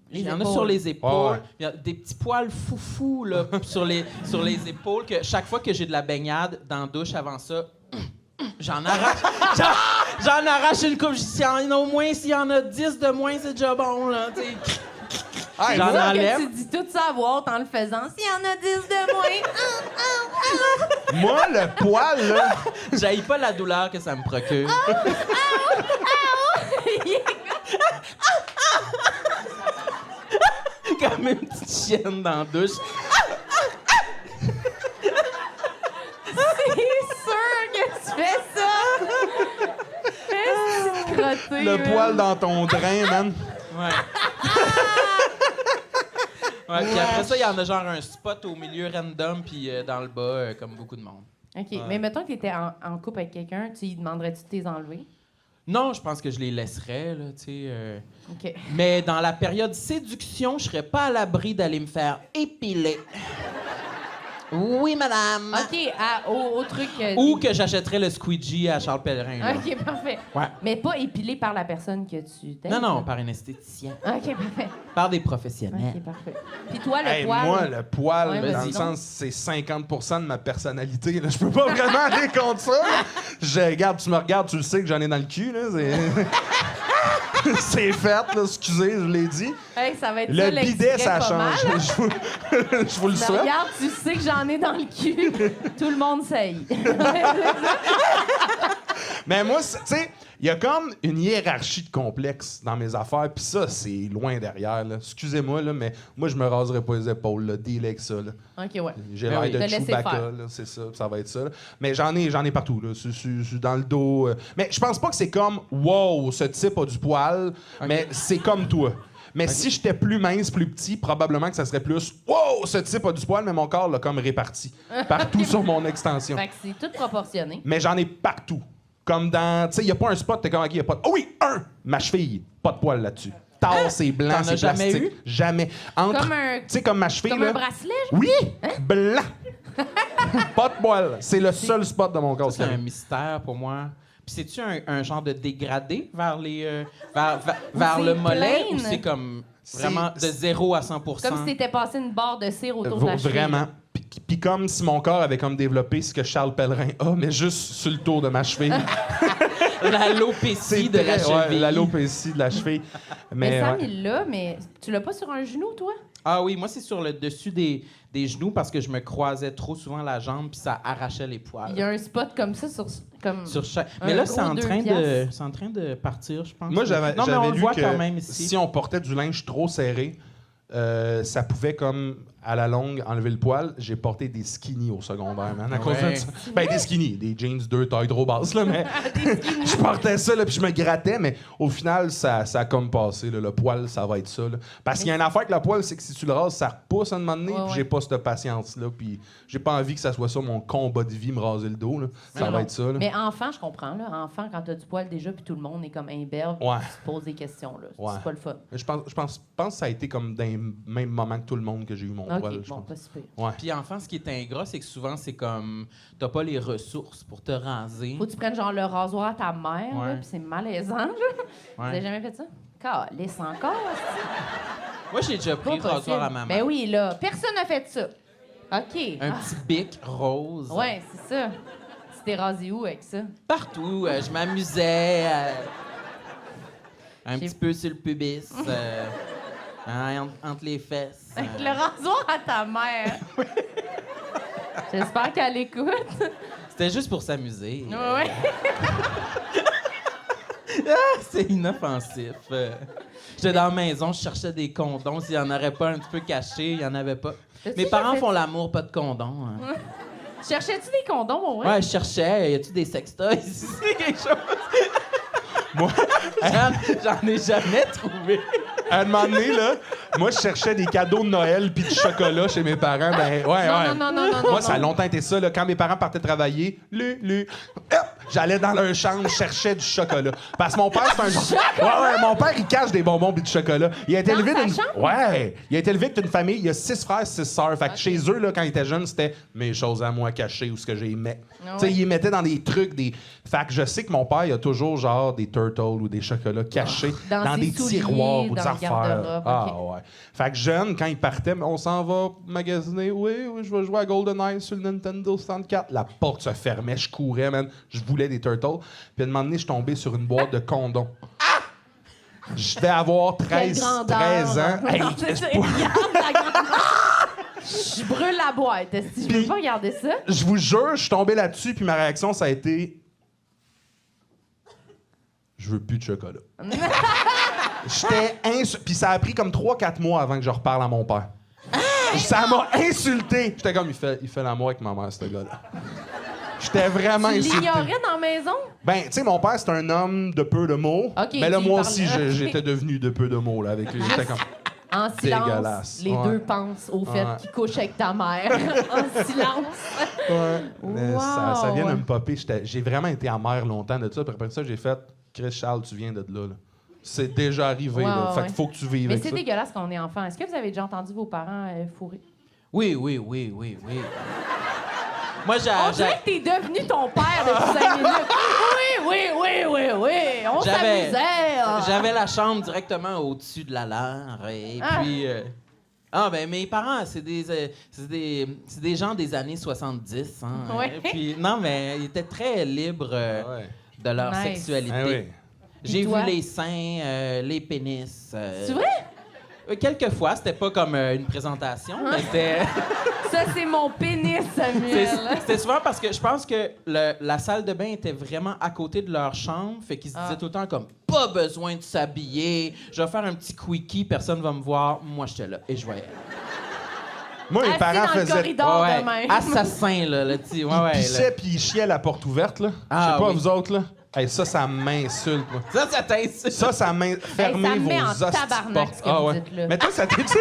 Speaker 3: Il y en a
Speaker 2: épaules.
Speaker 3: sur les épaules.
Speaker 4: Ah ouais.
Speaker 3: Il y a des petits poils foufous là, sur les épaules que chaque fois que j'ai de la baignade dans la douche avant ça, j'en arrache. J'en arrache une coupe. S'il y en a au moins, s'il y en a 10 de moins, c'est déjà bon, là. T'sais.
Speaker 4: Hey,
Speaker 3: J'en
Speaker 2: C'est ça
Speaker 3: enlève.
Speaker 2: que tu dis tout savoir en le faisant. S'il y en a 10 de moins.
Speaker 4: moi, le poil, là...
Speaker 3: J'haïs pas la douleur que ça me procure. Comme une petite chienne dans la douche.
Speaker 2: C'est sûr que tu fais ça! Est-ce que tu crotté,
Speaker 4: Le
Speaker 2: man?
Speaker 4: poil dans ton drain, man.
Speaker 3: Ouais. Ouais, puis après ça, il y en a genre un spot au milieu random, puis dans le bas, comme beaucoup de monde.
Speaker 2: OK, mais mettons que tu étais en couple avec quelqu'un, tu lui demanderais-tu de t'es enlever?
Speaker 3: Non, je pense que je les laisserais, là, tu sais.
Speaker 2: OK.
Speaker 3: Mais dans la période séduction, je serais pas à l'abri d'aller me faire épiler. Oui, madame.
Speaker 2: OK, au truc...
Speaker 3: Ou que j'achèterais le squeegee à Charles Pellerin. là.
Speaker 2: OK, parfait.
Speaker 3: Ouais.
Speaker 2: Mais pas épilé par la personne que tu t'aimes?
Speaker 3: Non, par un esthéticien.
Speaker 2: OK, parfait.
Speaker 3: Par des professionnels.
Speaker 2: OK, parfait. Puis toi, le
Speaker 4: Hey,
Speaker 2: poil...
Speaker 4: moi, le poil,
Speaker 2: Ouais,
Speaker 4: dans
Speaker 2: vas-y
Speaker 4: le
Speaker 2: donc.
Speaker 4: sens, c'est 50% de ma personnalité. Là. Je peux pas vraiment aller contre ça. Regarde, tu me regardes, tu le sais que j'en ai dans le cul. Là. c'est fait, là, excusez, je l'ai dit.
Speaker 2: Hey, ça va être
Speaker 4: Le
Speaker 2: ça,
Speaker 4: bidet, ça
Speaker 2: l'extrait pas mal.
Speaker 4: change. Je vous le
Speaker 2: Mais
Speaker 4: souhaite.
Speaker 2: regarde, tu sais que j'en ai dans le cul. Tout le monde sait.
Speaker 4: Mais moi, tu sais, il y a comme une hiérarchie de complexes dans mes affaires, puis ça, c'est loin derrière. Là. Excusez-moi, là, mais moi, je me raserai pas les épaules, là, deal avec ça. Là.
Speaker 2: OK, ouais.
Speaker 4: J'ai
Speaker 3: Ben
Speaker 4: l'air
Speaker 3: oui.
Speaker 4: de
Speaker 2: Te laisser
Speaker 4: Chewbacca,
Speaker 2: faire.
Speaker 4: là, c'est ça, ça va être ça. Là. Mais j'en ai partout, là, dans le dos. Mais je pense pas que c'est comme « wow, ce type a du poil mais c'est comme toi. Mais si j'étais plus mince, plus petit, probablement que ça serait plus « wow, ce type a du poil, mais mon corps l'a comme réparti partout sur mon extension. »
Speaker 2: Fait que c'est tout proportionné.
Speaker 4: Mais j'en ai partout. Comme dans... Tu sais, il n'y a pas un spot, t'es comme « OK, il y a pas de... » Oh oui, ma cheville, pas de poil là-dessus. Tard, c'est blanc,
Speaker 3: T'en as
Speaker 4: c'est
Speaker 3: jamais
Speaker 4: plastique.
Speaker 3: eu?
Speaker 4: Jamais. Entre...
Speaker 2: Comme un-
Speaker 4: Tu sais, comme ma cheville,
Speaker 2: Comme
Speaker 4: là.
Speaker 2: un bracelet, genre?
Speaker 4: Oui! Blanc! Pas de poil. C'est le seul spot de mon corps.
Speaker 3: C'est un mystère pour moi. Puis c'est-tu un genre de dégradé vers les vers
Speaker 2: c'est
Speaker 3: le mollet
Speaker 2: plain.
Speaker 3: ou c'est comme vraiment de 0 à 100
Speaker 2: Comme si t'étais passé une barre de cire autour de la cheville.
Speaker 4: Vraiment. Puis comme si mon corps avait comme développé ce que Charles Pellerin a, mais juste sur le tour de ma cheville.
Speaker 3: L'alopécie de la
Speaker 4: très- ouais,
Speaker 3: cheville.
Speaker 4: l'alopécie de la cheville.
Speaker 2: Mais Sam,
Speaker 4: ouais.
Speaker 2: il l'a, mais tu l'as pas sur un genou, toi?
Speaker 3: Ah oui, moi c'est sur le dessus des genoux parce que je me croisais trop souvent la jambe puis ça arrachait les poils.
Speaker 2: Il y a un spot comme ça comme...
Speaker 3: Sur chaque...
Speaker 2: Un
Speaker 3: Mais là,
Speaker 2: gros
Speaker 3: c'est en
Speaker 2: 2
Speaker 3: train de
Speaker 2: piastres.
Speaker 3: c'est en train de partir, je pense.
Speaker 4: Moi, j'avais
Speaker 3: Non, mais on le
Speaker 4: lu
Speaker 3: voit
Speaker 4: que
Speaker 3: quand même ici.
Speaker 4: si on portait du linge trop serré, ça pouvait comme à la longue enlever le poil. J'ai porté des skinny au secondaire, man, à cause
Speaker 3: Ouais.
Speaker 4: de ça. Ben des skinny, des jeans 2 tailles trop basses là, mais je portais ça là puis je me grattais, mais au final ça a comme passé là, le poil ça va être ça là. Parce qu'il y a une affaire avec le poil, c'est que si tu le rases, ça repousse à un moment donné,
Speaker 2: Ouais,
Speaker 4: puis j'ai pas cette patience là, puis j'ai pas envie que ça soit ça mon combat de vie, me raser le dos là. Ça
Speaker 2: Non,
Speaker 4: va
Speaker 2: non.
Speaker 4: être ça là.
Speaker 2: Mais enfant, je comprends, là. Enfant, quand t'as du poil déjà, puis tout le monde est comme imberbe,
Speaker 4: Ouais.
Speaker 2: tu te poses des questions, là.
Speaker 4: Ouais.
Speaker 2: C'est pas le fun.
Speaker 4: Je pense que ça a été comme dans les mêmes moments que tout le monde que j'ai eu mon poil,
Speaker 2: OK,
Speaker 4: je
Speaker 2: bon,
Speaker 4: pense.
Speaker 2: pas si pire.
Speaker 4: Ouais.
Speaker 3: Puis enfant, ce qui est ingrat, c'est que souvent c'est comme t'as pas les ressources pour te raser.
Speaker 2: Faut que tu prennes genre le rasoir à ta mère, là,
Speaker 3: Ouais.
Speaker 2: puis c'est malaisant, là. Vous
Speaker 3: Ouais.
Speaker 2: avez jamais fait ça? Calisse encore, c'est
Speaker 3: Moi, j'ai déjà
Speaker 2: pas
Speaker 3: pris le rasoir
Speaker 2: possible.
Speaker 3: à ma
Speaker 2: Ben
Speaker 3: mère.
Speaker 2: oui, là. Personne n'a fait ça. OK.
Speaker 3: Un petit bic rose.
Speaker 2: Ouais, c'est ça. Tu t'es rasé où avec ça?
Speaker 3: Partout. Je m'amusais. Un
Speaker 2: J'ai-
Speaker 3: petit peu sur le pubis. Entre les fesses.
Speaker 2: Avec le rasoir à ta mère. J'espère qu'elle écoute.
Speaker 3: C'était juste pour s'amuser.
Speaker 2: Ouais.
Speaker 3: C'est inoffensif. J'étais dans la maison, je cherchais des condoms. S'il y en aurait pas un petit peu cachés, il y en avait pas.
Speaker 2: T'as-tu
Speaker 3: Mes parents
Speaker 2: fait-
Speaker 3: font l'amour, pas de condom. Hein.
Speaker 2: Cherchais-tu des condoms, mon vrai?
Speaker 3: Ouais, je cherchais. Y a-tu des sextoys ici? Quelque chose?
Speaker 4: Moi,
Speaker 3: J'en ai jamais trouvé.
Speaker 4: à un moment donné, là, moi, je cherchais des cadeaux de Noël puis du chocolat chez mes parents. Ben, ouais, ouais.
Speaker 2: Non.
Speaker 4: Moi, ça a longtemps été ça. Là, quand mes parents partaient travailler, hop, j'allais dans leur chambre, je cherchais du chocolat. Parce que mon père, c'est un genre... Ouais, mon père, il cache des bonbons puis du chocolat. Il a été
Speaker 2: Dans
Speaker 4: élevé
Speaker 2: sa
Speaker 4: d'une...
Speaker 2: chambre?
Speaker 4: Ouais. Il a été élevé d'une famille. Il y a 6 frères, 6 sœurs. Fait que chez eux, là, quand il était jeune, c'était mes choses à moi cachées ou ce que j'ai aimé.
Speaker 2: Ah
Speaker 4: Tu sais,
Speaker 2: ouais.
Speaker 4: il les mettait dans des trucs, des... Fait que je sais que mon père, il a toujours genre des turtles ou des chocolats cachés
Speaker 2: Dans ses
Speaker 4: des
Speaker 2: souliers,
Speaker 4: tiroirs ou des
Speaker 2: dans le
Speaker 4: affaires.
Speaker 2: garde-robe,
Speaker 4: Ah
Speaker 2: ok.
Speaker 4: ouais. Fait que jeune, quand il partait, on s'en va magasiner. Oui, je vais jouer à GoldenEye sur le Nintendo 64. La porte se fermait, je courais, man. Je voulais des turtles. Puis à un moment donné, je suis tombé sur une boîte de condoms. Je devais avoir
Speaker 2: Quelle
Speaker 4: 13
Speaker 2: grandeur.
Speaker 4: 13 ans. Hey,
Speaker 2: Non, c'est ça. Regarde la grandeur. Je brûle la boîte. Est-ce que je
Speaker 4: Puis-
Speaker 2: peux pas regarder ça?
Speaker 4: je vous jure, je suis tombé là-dessus, puis ma réaction, ça a été... Je veux plus de chocolat. Puis ça a pris comme 3-4 mois avant que je reparle à mon père. Ça m'a insulté. J'étais comme, il fait l'amour avec ma mère, ce gars-là. J'étais vraiment
Speaker 2: Tu
Speaker 4: insulté.
Speaker 2: l'ignorais dans la maison?
Speaker 4: Ben, tu sais, mon père, c'est un homme de peu de mots.
Speaker 2: Ok,
Speaker 4: mais là,
Speaker 2: tu
Speaker 4: moi
Speaker 2: parles-
Speaker 4: aussi,
Speaker 2: ok.
Speaker 4: j'étais devenu de peu de mots, là, avec lui. J'étais comme...
Speaker 2: En silence,
Speaker 4: Dégueulasse.
Speaker 2: les
Speaker 4: Ouais.
Speaker 2: deux pensent au fait
Speaker 4: Ouais.
Speaker 2: qu'il couche avec ta mère. En silence.
Speaker 4: Ouais. Mais ça vient de
Speaker 2: Wow.
Speaker 4: me popper. J'ai vraiment été amer longtemps de ça. Puis après ça, j'ai fait, Chris Charles, tu viens de là. C'est déjà arrivé.
Speaker 2: Ouais,
Speaker 4: là. Fait
Speaker 2: ouais.
Speaker 4: qu'il faut que tu vives
Speaker 2: Mais
Speaker 4: avec
Speaker 2: c'est
Speaker 4: ça.
Speaker 2: dégueulasse quand on est enfant. Est-ce que vous avez déjà entendu vos parents fourrer?
Speaker 3: Oui. Moi,
Speaker 2: On dirait que t'es devenu ton père depuis 5 minutes. Oui. On
Speaker 3: J'avais-
Speaker 2: s'amusait.
Speaker 3: J'avais la chambre directement au-dessus de la laire. Et
Speaker 2: Ah.
Speaker 3: puis. Ben mes parents, c'est des gens des années 70. Hein.
Speaker 2: Ouais.
Speaker 3: Et puis, non, mais ils étaient très libres
Speaker 4: Ouais.
Speaker 3: de leur
Speaker 2: Nice.
Speaker 3: sexualité.
Speaker 4: Ah oui.
Speaker 3: J'ai vu
Speaker 2: toi?
Speaker 3: les seins, les pénis.
Speaker 2: C'est vrai?
Speaker 3: Quelques fois, c'était pas comme une présentation, mais c'était...
Speaker 2: Ça, c'est mon pénis, Samuel.
Speaker 3: C'était souvent parce que je pense que la salle de bain était vraiment à côté de leur chambre, fait qu'ils se disaient tout le temps comme « Pas besoin de s'habiller, je vais faire un petit quickie, personne va me voir. » Moi, j'étais là et je voyais.
Speaker 4: Moi, mes
Speaker 2: Assis
Speaker 4: parents
Speaker 2: dans le
Speaker 4: faisaient.
Speaker 2: corridor de même.
Speaker 3: Assassin, là, le petit. Ouais,
Speaker 4: Ils pissaient puis ils chiaient à la porte ouverte, là. Je sais pas, vous autres, là. Hey, ça m'insulte, moi.
Speaker 3: Ça t'insulte.
Speaker 4: Ça m'insulte. Fermez
Speaker 2: ça me met
Speaker 4: vos
Speaker 2: en
Speaker 4: hosties de
Speaker 2: tabarnak,
Speaker 4: porte.
Speaker 2: ce que vous dites, là.
Speaker 4: Mais toi, ça t'est dit.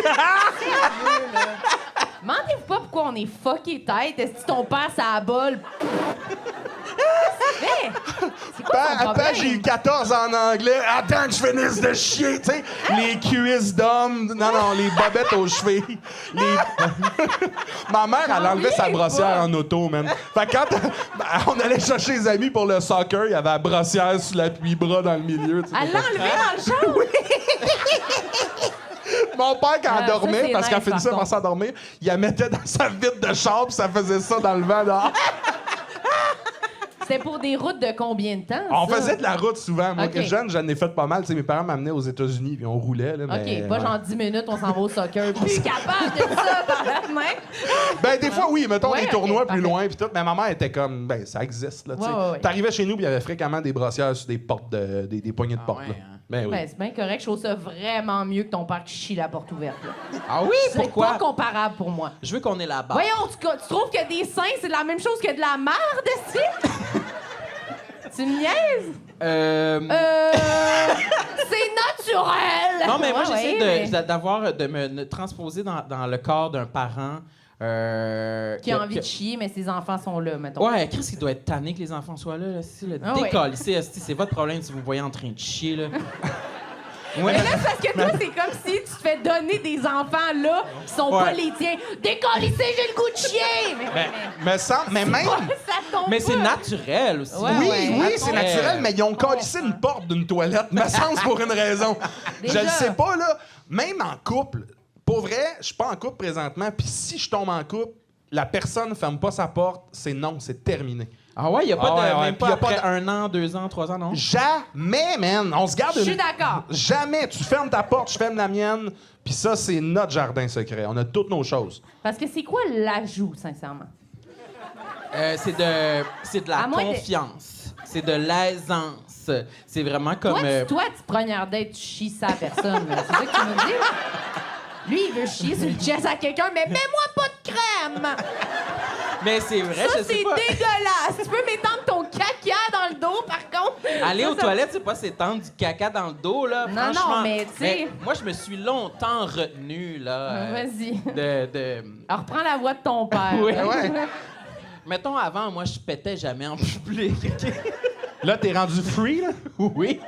Speaker 2: Demandez-vous pas pourquoi on est fucké tête. Est-ce que ton père, ça a bol? Mais, c'est quoi ton
Speaker 4: Attends,
Speaker 2: problème?
Speaker 4: j'ai eu 14 en anglais. Attends que je finisse de chier, tu sais. Les cuisses d'hommes. Non, les bobettes aux chevilles. Ma mère, elle enlevait sa brossière en auto, man. Fait que quand on allait chercher les amis pour le soccer, il y avait la brossière sur l'appui-bras dans le milieu. Tu sais,
Speaker 2: Elle l'a enlevé dans le champ?
Speaker 4: Mon père, quand
Speaker 2: Ah,
Speaker 4: elle
Speaker 2: ça,
Speaker 4: dormait,
Speaker 2: c'est
Speaker 4: parce qu'elle
Speaker 2: nice,
Speaker 4: finissait
Speaker 2: par
Speaker 4: par s'endormir, il la mettait dans sa vitre de chambre, ça faisait ça dans le vent dehors.
Speaker 2: C'était pour des routes de combien de temps?
Speaker 4: On
Speaker 2: ça?
Speaker 4: faisait de la route souvent. Moi,
Speaker 2: Ok.
Speaker 4: que jeune, j'en ai fait pas mal. Tu sais, mes parents m'amenaient aux États-Unis, puis on roulait. Là, mais,
Speaker 2: OK, pas genre 10 minutes, on s'en va au soccer. Plus capable de ça par la main.
Speaker 4: Ben, des fois, oui, mettons
Speaker 2: Ouais,
Speaker 4: des
Speaker 2: ok,
Speaker 4: tournois
Speaker 2: parfait.
Speaker 4: plus loin, puis tout. Mais ma mère était comme, ben, ça existe, là, tu sais.
Speaker 2: Ouais.
Speaker 4: T'arrivais chez nous, puis il y avait fréquemment des brossières sur des portes, des poignées de porte,
Speaker 3: ouais,
Speaker 4: là.
Speaker 3: hein.
Speaker 4: Ben oui.
Speaker 2: Ben, c'est bien correct. Je trouve ça vraiment mieux que ton père qui chie la porte ouverte. Là.
Speaker 3: Ah oui,
Speaker 2: C'est
Speaker 3: pourquoi?
Speaker 2: pas comparable pour moi.
Speaker 3: Je veux qu'on ait la barre.
Speaker 2: Voyons, tu trouves que des seins, c'est la même chose que de la merde, ici? Tu me niaises? C'est naturel!
Speaker 3: Non, mais moi,
Speaker 2: Ouais,
Speaker 3: j'essaie
Speaker 2: ouais,
Speaker 3: de me transposer dans le corps d'un parent.
Speaker 2: Qui a envie de chier, mais ses enfants sont là, mettons.
Speaker 3: Ouais, qu'est-ce qu'il doit être tanné que les enfants soient là? C'est le
Speaker 2: Ah ouais.
Speaker 3: décalissé, c'est votre problème si vous voyez en train de chier, là. Ouais.
Speaker 2: Mais là, c'est parce que toi, c'est comme si tu te fais donner des enfants là qui sont pas
Speaker 3: Ouais.
Speaker 2: les tiens. Décalissez, j'ai le goût de chier!
Speaker 4: Mais même.
Speaker 2: Ça tombe
Speaker 3: Mais c'est
Speaker 2: pas.
Speaker 3: naturel aussi.
Speaker 2: Ouais,
Speaker 4: Oui,
Speaker 2: ouais.
Speaker 4: oui, c'est naturel, mais ils ont collissé une porte d'une toilette, me semble, pour une raison.
Speaker 2: Déjà.
Speaker 4: Je le sais pas, là. Même en couple, pour vrai, je suis pas en couple présentement, puis si je tombe en couple, la personne ne ferme pas sa porte, c'est non, c'est terminé.
Speaker 3: Ah ouais, il n'y a pas
Speaker 4: Ah ouais,
Speaker 3: de,
Speaker 4: ouais,
Speaker 3: même
Speaker 4: puis
Speaker 3: pas
Speaker 4: y a
Speaker 3: après
Speaker 4: pas
Speaker 3: 1 an, 2 ans, 3 ans, non?
Speaker 4: Jamais, man! On se garde
Speaker 2: Je suis d'accord.
Speaker 4: Jamais! Tu fermes ta porte, je ferme la mienne, puis ça, c'est notre jardin secret. On a toutes nos choses.
Speaker 2: Parce que c'est quoi l'ajout, sincèrement?
Speaker 3: C'est de la
Speaker 2: À moins de-
Speaker 3: confiance. C'est de l'aisance. C'est vraiment comme...
Speaker 2: Toi, tu première date, tu chies ça à personne. là. C'est ça que tu me dis? Lui, il veut chier sur le chest à quelqu'un, mais mets-moi pas de crème!
Speaker 3: Mais c'est vrai,
Speaker 2: Ça,
Speaker 3: je sais
Speaker 2: c'est
Speaker 3: pas.
Speaker 2: dégueulasse! Tu peux m'étendre ton caca dans le dos, par contre?
Speaker 3: Aller
Speaker 2: Ça,
Speaker 3: aux
Speaker 2: ça-
Speaker 3: toilettes, c'est pas s'étendre du caca dans le dos, là.
Speaker 2: Non,
Speaker 3: franchement.
Speaker 2: non, mais tu sais-
Speaker 3: Moi, je me suis longtemps retenu, là.
Speaker 2: Vas-y.
Speaker 3: De...
Speaker 2: Alors, reprends la voix de ton père.
Speaker 3: Oui.
Speaker 4: Ouais.
Speaker 3: Mettons, avant, moi, je pétais jamais en public. OK?
Speaker 4: Là, t'es rendu free, là?
Speaker 3: Oui.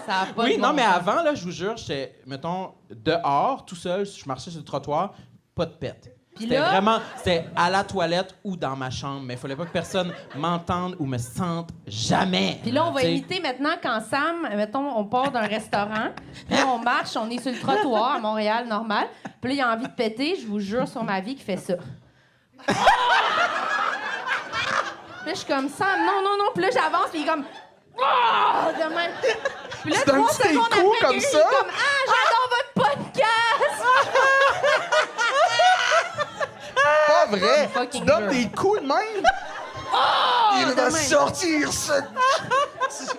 Speaker 2: Ça a pas
Speaker 3: Oui,
Speaker 2: de
Speaker 3: non,
Speaker 2: bon
Speaker 3: mais
Speaker 2: sens.
Speaker 3: avant, là, je vous jure, j'étais, mettons, dehors, tout seul, je marchais sur le trottoir, pas de pète. C'était
Speaker 2: là-
Speaker 3: vraiment, c'était à la toilette ou dans ma chambre, mais il fallait pas que personne m'entende ou me sente jamais.
Speaker 2: Puis là, on va
Speaker 3: T'sais.
Speaker 2: imiter maintenant quand Sam, mettons, on part d'un restaurant, puis là, on marche, on est sur le trottoir à Montréal, normal. Puis là, il a envie de péter, je vous jure sur ma vie qu'il fait ça. Puis là, je suis comme Sam, non. Puis là, j'avance, puis il est comme. Ah! De même. Puis là,
Speaker 4: Tu donnes
Speaker 2: 3
Speaker 4: tes
Speaker 2: secondes
Speaker 4: coups
Speaker 2: après,
Speaker 4: comme
Speaker 2: il est
Speaker 4: ça?
Speaker 2: comme Ah, j'adore votre podcast!
Speaker 4: Pas vrai!
Speaker 2: Fucking
Speaker 4: Tu donnes
Speaker 2: jure.
Speaker 4: des coups de même?
Speaker 2: Ah,
Speaker 4: Il
Speaker 2: de
Speaker 4: va
Speaker 2: même.
Speaker 4: sortir ce...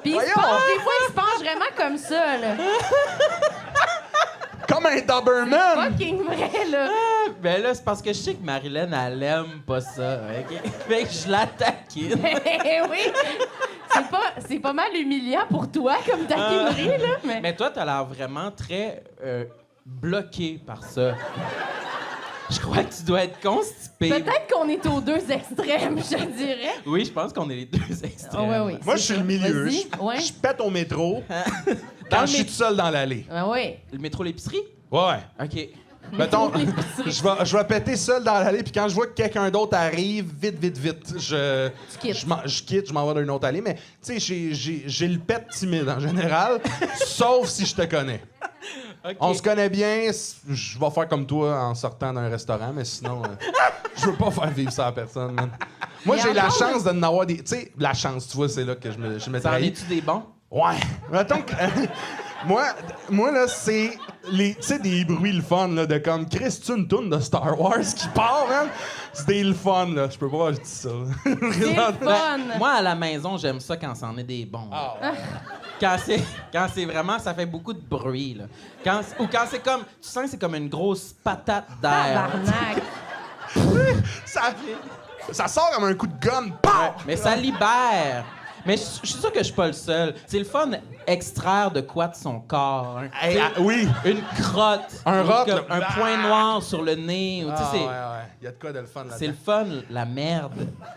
Speaker 2: Puis il se
Speaker 4: Voyons.
Speaker 2: penche, des fois, il se penche vraiment comme ça, là.
Speaker 4: Comme un Doberman!
Speaker 2: Fucking vrai, là.
Speaker 3: Ben là, c'est parce que je sais que Marilyn, elle aime pas ça, OK? Fait que je l'attaquine.
Speaker 2: Eh oui! C'est pas mal humiliant pour toi comme taquinerie, là. Mais...
Speaker 3: Mais toi, t'as l'air vraiment très bloqué par ça. Je crois que tu dois être constipé.
Speaker 2: Peut-être qu'on est aux deux extrêmes, je dirais.
Speaker 3: Oui, je pense qu'on est les deux extrêmes.
Speaker 2: Ah, oui.
Speaker 4: Moi,
Speaker 2: c'est
Speaker 4: je suis
Speaker 2: ça.
Speaker 4: le milieu.
Speaker 2: Vas-y. Ouais.
Speaker 4: Je pète au métro
Speaker 3: Dans
Speaker 4: quand
Speaker 3: le
Speaker 4: je suis tout seul dans l'allée.
Speaker 2: Ah oui.
Speaker 3: Le métro l'épicerie?
Speaker 4: Ouais.
Speaker 3: OK.
Speaker 4: Mettons, je vais péter seul dans l'allée, puis quand je vois que quelqu'un d'autre arrive, vite, je
Speaker 2: quittes.
Speaker 4: je quitte, je m'en vais dans une autre allée. Mais tu sais, j'ai le pet timide en général, sauf si je te connais.
Speaker 3: OK.
Speaker 4: On se connaît bien, je vais faire comme toi en sortant d'un restaurant, mais sinon, je veux pas faire vivre ça à personne, man. Moi,
Speaker 2: Mais
Speaker 4: j'ai la
Speaker 2: encore,
Speaker 4: chance de n'avoir des... Tu sais, la chance, tu vois, c'est là que je me
Speaker 3: T'en
Speaker 4: trahis.
Speaker 3: es-tu des bons?
Speaker 4: Ouais. Mettons que... moi, là, c'est tu sais, des bruits le fun, là, de comme... Chris, tu une toune de Star Wars qui part, man? C'est le fun, là. Je peux pas, je dis ça.
Speaker 2: C'est le fun.
Speaker 3: Moi, à la maison, j'aime ça quand c'en est des bons. Quand c'est vraiment... Ça fait beaucoup de bruit, là. Quand c'est comme... Tu sens que c'est comme une grosse patate d'air.
Speaker 2: Tabarnak.
Speaker 4: Ça sort comme un coup de gomme. Pow!
Speaker 3: Mais ça libère. Mais je suis sûr que je suis pas le seul. C'est le fun extraire de quoi de son corps. Hein.
Speaker 4: Hey, oui.
Speaker 3: Une crotte.
Speaker 4: Un rot,
Speaker 3: comme
Speaker 4: là.
Speaker 3: un point noir sur le nez. Ou, tu sais,
Speaker 4: Ouais. Il y a de quoi de le fun là-dedans.
Speaker 3: c'est le fun, la merde.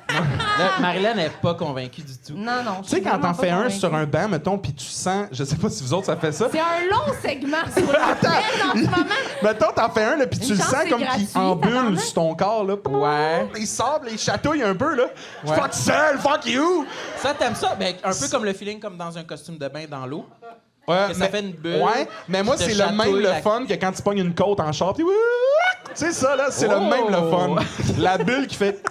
Speaker 3: Non, là, Marilyn n'est pas convaincue du tout.
Speaker 2: Non.
Speaker 4: Tu sais, quand t'en fais un sur un banc, mettons, puis tu sens... Je sais pas si vous autres, ça fait ça.
Speaker 2: C'est un long segment sur la tête en ce moment.
Speaker 4: Mettons, t'en fais un, là, puis tu le
Speaker 2: chance,
Speaker 4: sens
Speaker 2: c'est
Speaker 4: comme
Speaker 2: gratuit,
Speaker 4: qu'il embulle
Speaker 2: tabarnak.
Speaker 4: sur ton corps, là.
Speaker 3: Ouais.
Speaker 4: Il sable, il chatouille un peu, là.
Speaker 3: Ouais.
Speaker 4: Fuck seul, fuck you!
Speaker 3: Ça, t'aimes ça? Ben, un peu comme le feeling comme dans un costume de bain dans l'eau.
Speaker 4: Ouais,
Speaker 3: Que ça fait une bulle.
Speaker 4: Ouais, mais moi,
Speaker 3: qui te
Speaker 4: c'est le même
Speaker 3: chatouille
Speaker 4: le
Speaker 3: la-
Speaker 4: fun que quand tu pognes une côte en char, puis c'est ça, là, c'est le
Speaker 3: Oh!
Speaker 4: même le fun. La bulle qui fait...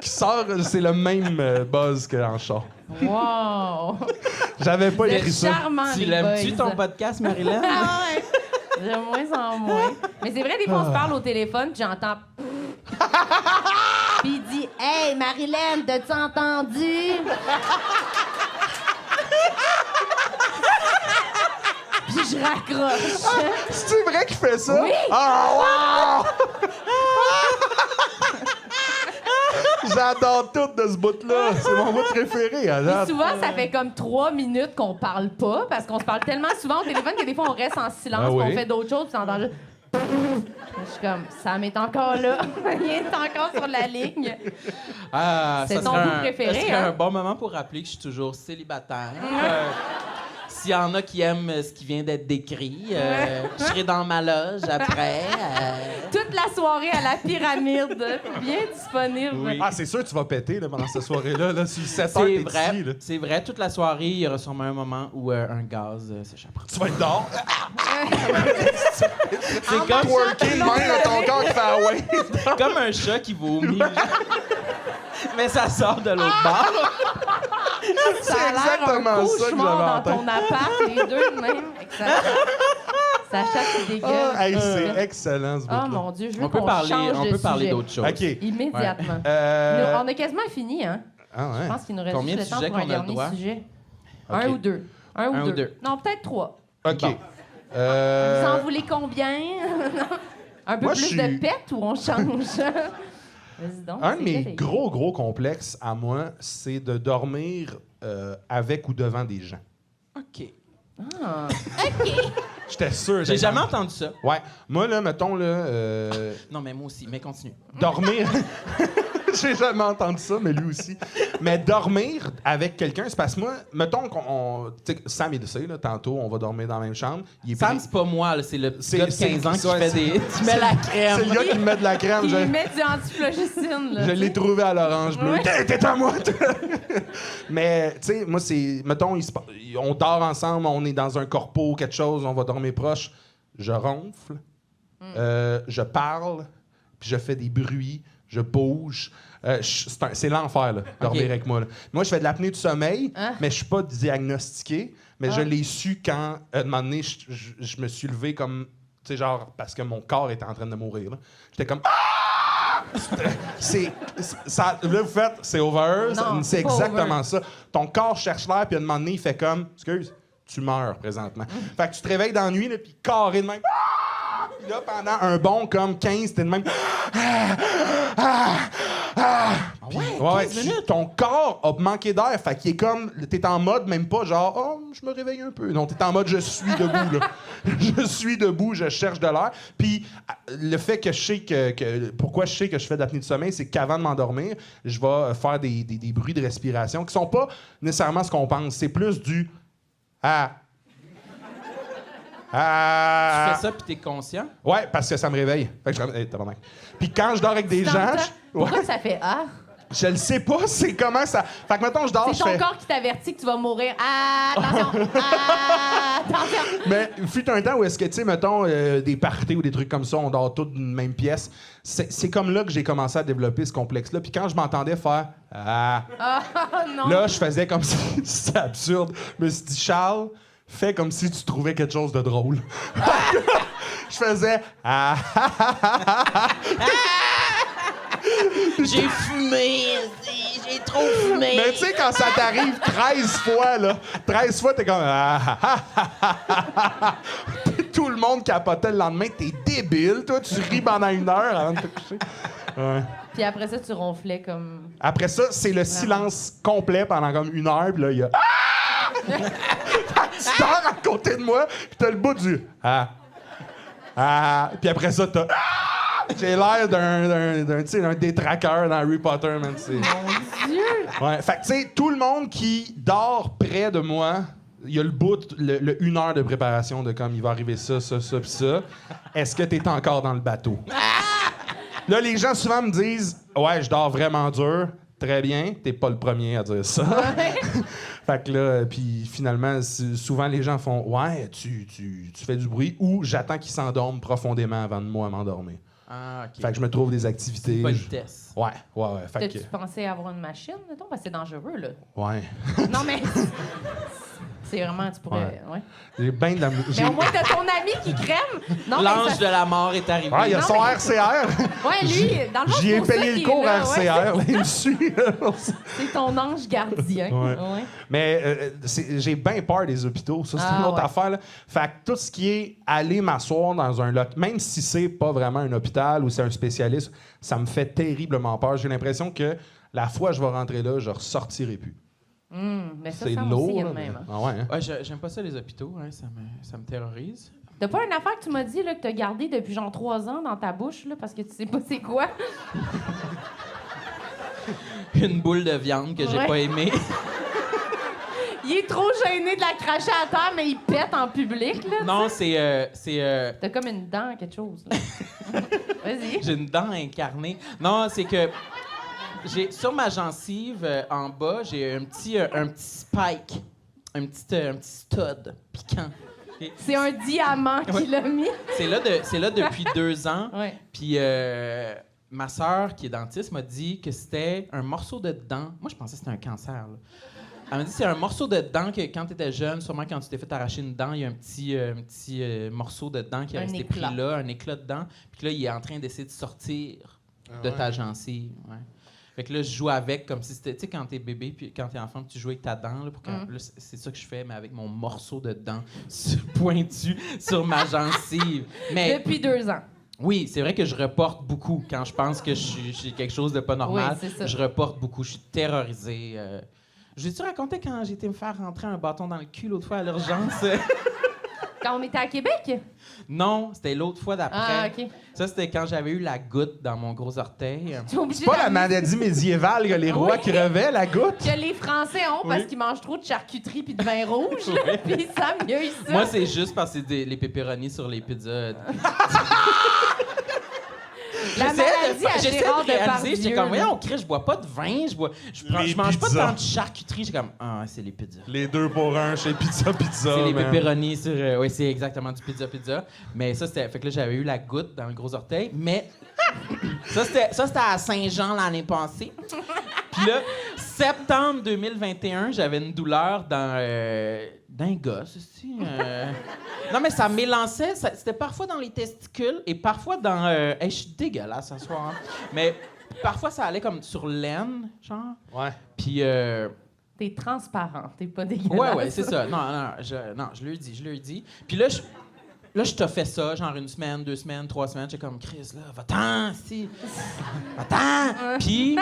Speaker 4: qui sort, c'est le même buzz qu'en char.
Speaker 2: Wow.
Speaker 4: J'avais pas
Speaker 2: C'est
Speaker 4: écrit ça.
Speaker 2: charmant,
Speaker 3: Tu
Speaker 2: les
Speaker 3: l'aimes-tu,
Speaker 2: boys.
Speaker 3: ton podcast, Marilyn?
Speaker 2: Ah ouais. De moins en moins. Mais c'est vrai, des fois, on se parle au téléphone, puis j'entends... Puis il dit « Hey, Marilyn, t'as-tu entendu? » Puis je raccroche.
Speaker 4: C'est vrai qu'il fait ça?
Speaker 2: Oui!
Speaker 4: Ah, wow! J'adore tout de ce bout-là. C'est mon bout préféré, à date.
Speaker 2: Souvent, ça fait comme 3 minutes qu'on parle pas, parce qu'on se parle tellement souvent au téléphone que des fois, on reste en silence,
Speaker 4: Ah oui.
Speaker 2: puis on fait d'autres choses, puis t'entends juste... Je suis comme, Sam est encore là. Il est encore sur la ligne.
Speaker 3: Ah,
Speaker 2: C'est
Speaker 3: ça
Speaker 2: ton
Speaker 3: serait
Speaker 2: bout préféré,
Speaker 3: Ça serait
Speaker 2: hein?
Speaker 3: un bon moment pour rappeler que je suis toujours célibataire. S'il y en a qui aiment ce qui vient d'être décrit, je serai dans ma loge après.
Speaker 2: Toute la soirée à la pyramide, bien disponible.
Speaker 3: Oui.
Speaker 4: Ah, c'est sûr que tu vas péter là, pendant cette soirée-là. Là, sur 7 heures,
Speaker 3: C'est
Speaker 4: t'es
Speaker 3: vrai,
Speaker 4: ici. Là.
Speaker 3: c'est vrai. Toute la soirée, il y aura sûrement un moment où un gaz s'échappera.
Speaker 4: Tu vas être dehors.
Speaker 3: C'est comme,
Speaker 4: Twerking, même, là, ton corps qui fait ah ouais.
Speaker 3: comme un chat qui vomit. Mais ça sort de l'autre bord.
Speaker 2: Ça a
Speaker 4: C'est
Speaker 2: l'air
Speaker 4: exactement
Speaker 2: un
Speaker 4: ça que
Speaker 2: cauchemar
Speaker 4: j'avais en
Speaker 2: dans ton appart, les deux de même. Fait que ça chatte des gueules.
Speaker 4: Ah, hey, c'est excellent, ce bout-là.
Speaker 2: Oh mon Dieu, je veux
Speaker 3: On peut
Speaker 2: qu'on
Speaker 3: parler,
Speaker 2: change
Speaker 3: on
Speaker 2: de
Speaker 3: peut parler
Speaker 2: sujet.
Speaker 3: d'autres choses.
Speaker 4: OK.
Speaker 2: Immédiatement.
Speaker 4: Euh,
Speaker 2: On a quasiment fini, hein?
Speaker 4: Ah ouais.
Speaker 2: Je pense qu'il nous reste
Speaker 3: Combien
Speaker 2: juste
Speaker 3: de
Speaker 2: le temps
Speaker 3: sujets
Speaker 2: pour un
Speaker 3: qu'on a le
Speaker 2: dernier
Speaker 3: droit?
Speaker 2: sujet.
Speaker 4: OK.
Speaker 2: Un ou deux. Un ou deux. Non, peut-être 3.
Speaker 4: OK.
Speaker 3: Bon.
Speaker 2: Vous en voulez combien? Un peu
Speaker 4: Moi,
Speaker 2: plus
Speaker 4: je suis-
Speaker 2: de pète ou on change? Vas-y donc.
Speaker 4: Un de
Speaker 2: c'est
Speaker 4: mes
Speaker 2: réveillé.
Speaker 4: gros complexes à moi, c'est de dormir avec ou devant des gens.
Speaker 3: OK.
Speaker 2: Ah.
Speaker 4: J'étais sûr.
Speaker 3: J'ai jamais entendu ça.
Speaker 4: Ouais. Moi, là, mettons, là,
Speaker 3: Non, mais moi aussi. Mais continue.
Speaker 4: dormir... J'ai jamais entendu ça, mais lui aussi. Mais dormir avec quelqu'un, c'est parce que moi, mettons qu'on... Tu sais, Sam, il le sait, là, tantôt, on va dormir dans la même chambre. Il est
Speaker 3: Sam,
Speaker 4: pris-
Speaker 3: c'est pas moi, là, c'est le petit
Speaker 4: C'est-
Speaker 3: gars de
Speaker 4: c'est-
Speaker 3: 15 ans qui
Speaker 4: ouais,
Speaker 3: fait
Speaker 4: c'est-
Speaker 3: des... Tu mets la crème.
Speaker 4: C'est le gars qui me met de la crème.
Speaker 2: Il
Speaker 4: Je,
Speaker 2: met du antiflogicine, là.
Speaker 4: je l'ai trouvé à l'orange bleu.
Speaker 2: Ouais.
Speaker 4: T'es à moi! Mais, tu sais, moi, c'est... Mettons, on dort ensemble, on est dans un corpo, quelque chose, on va dormir proche. Je ronfle, je parle, puis je fais des bruits, je bouge. C'est l'enfer, là, dormir
Speaker 3: OK.
Speaker 4: avec moi. Là. Moi, je fais de l'apnée du sommeil,
Speaker 2: Hein?
Speaker 4: mais je suis pas diagnostiqué. Mais je
Speaker 2: Ah.
Speaker 4: l'ai su quand, à un moment donné, je me suis levé comme... Tu sais, genre, parce que mon corps était en train de mourir. là. J'étais comme... Ah! Ça, là, vous faites, c'est over.
Speaker 2: Non,
Speaker 4: C'est
Speaker 2: c'est pas
Speaker 4: exactement
Speaker 2: over.
Speaker 4: ça. Ton corps cherche l'air, puis à un moment donné, il fait comme... Excuse, tu meurs présentement. Fait que tu te réveilles dans la nuit, là, puis carré de même... Ah! Puis là, pendant un bon comme 15, t'es de même... Puis, ouais,
Speaker 3: 15 minutes?
Speaker 4: ton corps a manqué d'air, fait qu'il est comme... T'es en mode même pas genre « Oh, je me réveille un peu ». Non, t'es en mode « Je suis debout, là. Je suis debout, je cherche de l'air ». Puis le fait que je sais que... Pourquoi je sais que je fais de l'apnée du sommeil, c'est qu'avant de m'endormir, je vais faire des bruits de respiration qui sont pas nécessairement ce qu'on pense. C'est plus du « Ah...
Speaker 3: Tu
Speaker 4: Ah... »
Speaker 3: fais ça puis t'es conscient?
Speaker 4: Ouais, parce que ça me réveille. Fait que je hey, tabarnak. Puis quand je dors avec des gens...
Speaker 2: Pourquoi
Speaker 4: Ouais.
Speaker 2: ça fait « Ah »
Speaker 4: Je le sais pas, c'est comment ça... Fait que, mettons, je dors,
Speaker 2: C'est
Speaker 4: je
Speaker 2: ton
Speaker 4: fais...
Speaker 2: corps qui t'avertit que tu vas mourir. Ah, attention! Ah, attention!
Speaker 4: Mais fut un temps où est-ce que, tu sais, mettons, des parties ou des trucs comme ça, on dort tous d'une même pièce. C'est comme là que j'ai commencé à développer ce complexe-là. Puis quand je m'entendais faire « Ah!
Speaker 2: Ah, non! »
Speaker 4: Là, je faisais comme si... C'est absurde. Je me suis dit « Charles, fais comme si tu trouvais quelque chose de drôle. » Je faisais « Ah!
Speaker 3: J'ai fumé, j'ai trop fumé.
Speaker 4: Mais tu sais, quand ça t'arrive 13 fois, là, 13 fois, t'es comme... Tout le monde capotait le lendemain. T'es débile, toi. Tu ris pendant 1 heure avant de te coucher. Ouais.
Speaker 2: Puis après ça, tu ronflais comme...
Speaker 4: Après ça, c'est le silence complet pendant comme 1 heure. Puis là, il y a... Tu dors à côté de moi, puis t'as le bout du... Puis après ça, t'as... J'ai l'air d'un détraqueur dans Harry Potter, man.
Speaker 2: Mon Dieu!
Speaker 4: Ouais. Fait que, tu sais, tout le monde qui dort près de moi, il y a le bout, le 1 heure de préparation de comme il va arriver ça, puis ça. Est-ce que t'es encore dans le bateau? Là, les gens souvent me disent « Ouais, je dors vraiment dur. » Très bien, t'es pas le premier à dire ça. Fait que là, puis finalement, souvent les gens font « Ouais, tu fais du bruit » ou « J'attends qu'ils s'endorment profondément avant de moi m'endormir. »
Speaker 3: Ah, OK.
Speaker 4: Fait que je me trouve des activités.
Speaker 3: Politesse.
Speaker 4: Ouais. Fait que...
Speaker 2: T'as-tu pensé avoir une machine, mettons? Parce que c'est dangereux, là.
Speaker 4: Ouais.
Speaker 2: Non, mais... C'est vraiment... Tu pourrais... Ouais.
Speaker 4: J'ai bien de la...
Speaker 2: Mais au moins, t'as ton ami qui crème. Non, mais
Speaker 3: L'ange
Speaker 2: ça-
Speaker 3: de la mort est arrivé.
Speaker 4: Ah, il y a
Speaker 2: Non,
Speaker 4: son
Speaker 2: mais-
Speaker 4: RCR.
Speaker 2: Ouais, lui, dans le fond,
Speaker 4: J'y
Speaker 2: c'est
Speaker 4: ai
Speaker 2: pour ça
Speaker 4: payé le
Speaker 2: qu'il
Speaker 4: cours
Speaker 2: est là,
Speaker 4: RCR. Là, il me suit.
Speaker 2: C'est ton ange gardien.
Speaker 4: Ouais.
Speaker 2: Ouais.
Speaker 4: Mais j'ai bien peur des hôpitaux. Ça, c'est
Speaker 2: Ah,
Speaker 4: une autre
Speaker 2: ouais.
Speaker 4: affaire. Là. Fait que tout ce qui est aller m'asseoir dans un lot, même si c'est pas vraiment un hôpital ou c'est un spécialiste, ça me fait terriblement peur. J'ai l'impression que la fois que je vais rentrer là, je ressortirai plus.
Speaker 2: Mais ça,
Speaker 4: C'est
Speaker 2: ça aussi,
Speaker 4: lourd.
Speaker 2: il y a
Speaker 4: là,
Speaker 2: de même.
Speaker 4: mais-
Speaker 2: Hein.
Speaker 4: Ah ouais, hein?
Speaker 3: Ouais, j'aime pas ça, les hôpitaux. Hein, ça me terrorise.
Speaker 2: T'as pas une affaire que tu m'as dit là, que t'as gardée depuis genre 3 ans dans ta bouche là, parce que tu sais pas c'est quoi?
Speaker 3: Une boule de viande que j'ai
Speaker 2: Ouais.
Speaker 3: pas aimée.
Speaker 2: Il est trop gêné de la cracher à terre, mais il pète en public, là.
Speaker 3: Non, c'est
Speaker 2: T'as comme une dent, quelque chose, là. Vas-y.
Speaker 3: j'ai une dent incarnée. Non, c'est que j'ai sur ma gencive en bas, j'ai un petit spike, un petit stud piquant. Et
Speaker 2: C'est un diamant qu'il a mis.
Speaker 3: c'est là depuis 2 ans.
Speaker 2: Ouais.
Speaker 3: Puis ma sœur, qui est dentiste, m'a dit que c'était un morceau de dent. Moi, je pensais que c'était un cancer. Là. Elle m'a dit que c'est un morceau de dent que quand tu étais jeune, sûrement quand tu t'es fait arracher une dent, il y a un petit morceau de dent qui est
Speaker 2: Un
Speaker 3: resté
Speaker 2: éclat.
Speaker 3: pris là, un éclat de dent. Puis là, il est en train d'essayer de sortir de ta gencive. Ouais. Fait que là, je joue avec comme si c'était, tu sais, quand t'es bébé, puis quand t'es enfant, puis tu joues avec ta dent, là, pour que, là, c'est ça que je fais, mais avec mon morceau de dent pointu sur ma gencive. Mais
Speaker 2: Depuis 2 ans.
Speaker 3: oui, c'est vrai que je reporte beaucoup quand je pense que j'ai quelque chose de pas normal.
Speaker 2: Oui, c'est ça.
Speaker 3: Je reporte beaucoup, je suis terrorisé. J'ai-tu raconté quand j'ai été me faire rentrer un bâton dans le cul l'autre fois à l'urgence?
Speaker 2: Quand on était à Québec?
Speaker 3: Non, c'était l'autre fois d'après.
Speaker 2: Ah, OK.
Speaker 3: Ça, c'était quand j'avais eu la goutte dans mon gros orteil.
Speaker 2: Tu es obligé
Speaker 4: C'est pas la
Speaker 2: d'amener
Speaker 4: maladie médiévale que les rois
Speaker 2: Oui.
Speaker 4: crevaient, la goutte?
Speaker 2: que les Français ont parce
Speaker 3: Oui.
Speaker 2: qu'ils mangent trop de charcuterie puis de vin rouge, là, puis ils savent mieux ça.
Speaker 3: Moi, c'est juste parce que c'est les pepperonis sur les pizzas.
Speaker 2: La maladie à
Speaker 3: J'essaie
Speaker 2: Gérard
Speaker 3: de réaliser,
Speaker 2: Depardieu.
Speaker 3: j'étais comme,
Speaker 2: là.
Speaker 3: voyons, Chris, je bois pas de vin, je mange pas
Speaker 4: pizzas.
Speaker 3: tant de charcuterie. J'étais comme, ah, c'est les pizzas.
Speaker 4: Les 2 pour 1 chez Pizza.
Speaker 3: C'est les
Speaker 4: man.
Speaker 3: pepperonis sur. Oui, c'est exactement du pizza. Mais ça, c'était. Fait que là, j'avais eu la goutte dans le gros orteil. Mais. ça, c'était à Saint-Jean l'année passée. Puis là, septembre 2021, j'avais une douleur dans un gosse aussi. Non, mais ça m'élançait. C'était parfois dans les testicules et parfois dans. Hey, je suis dégueulasse ce soir. Hein. Mais parfois, ça allait comme sur l'aine, genre.
Speaker 4: Ouais.
Speaker 3: Puis.
Speaker 2: T'es transparent, t'es pas dégueulasse.
Speaker 3: Ouais, c'est ça. Non, je le dis. Puis là, je t'ai fait ça, genre 1 semaine, 2 semaines, 3 semaines. J'étais comme, Chris, là, va-t'en, si. Va-t'en. Puis,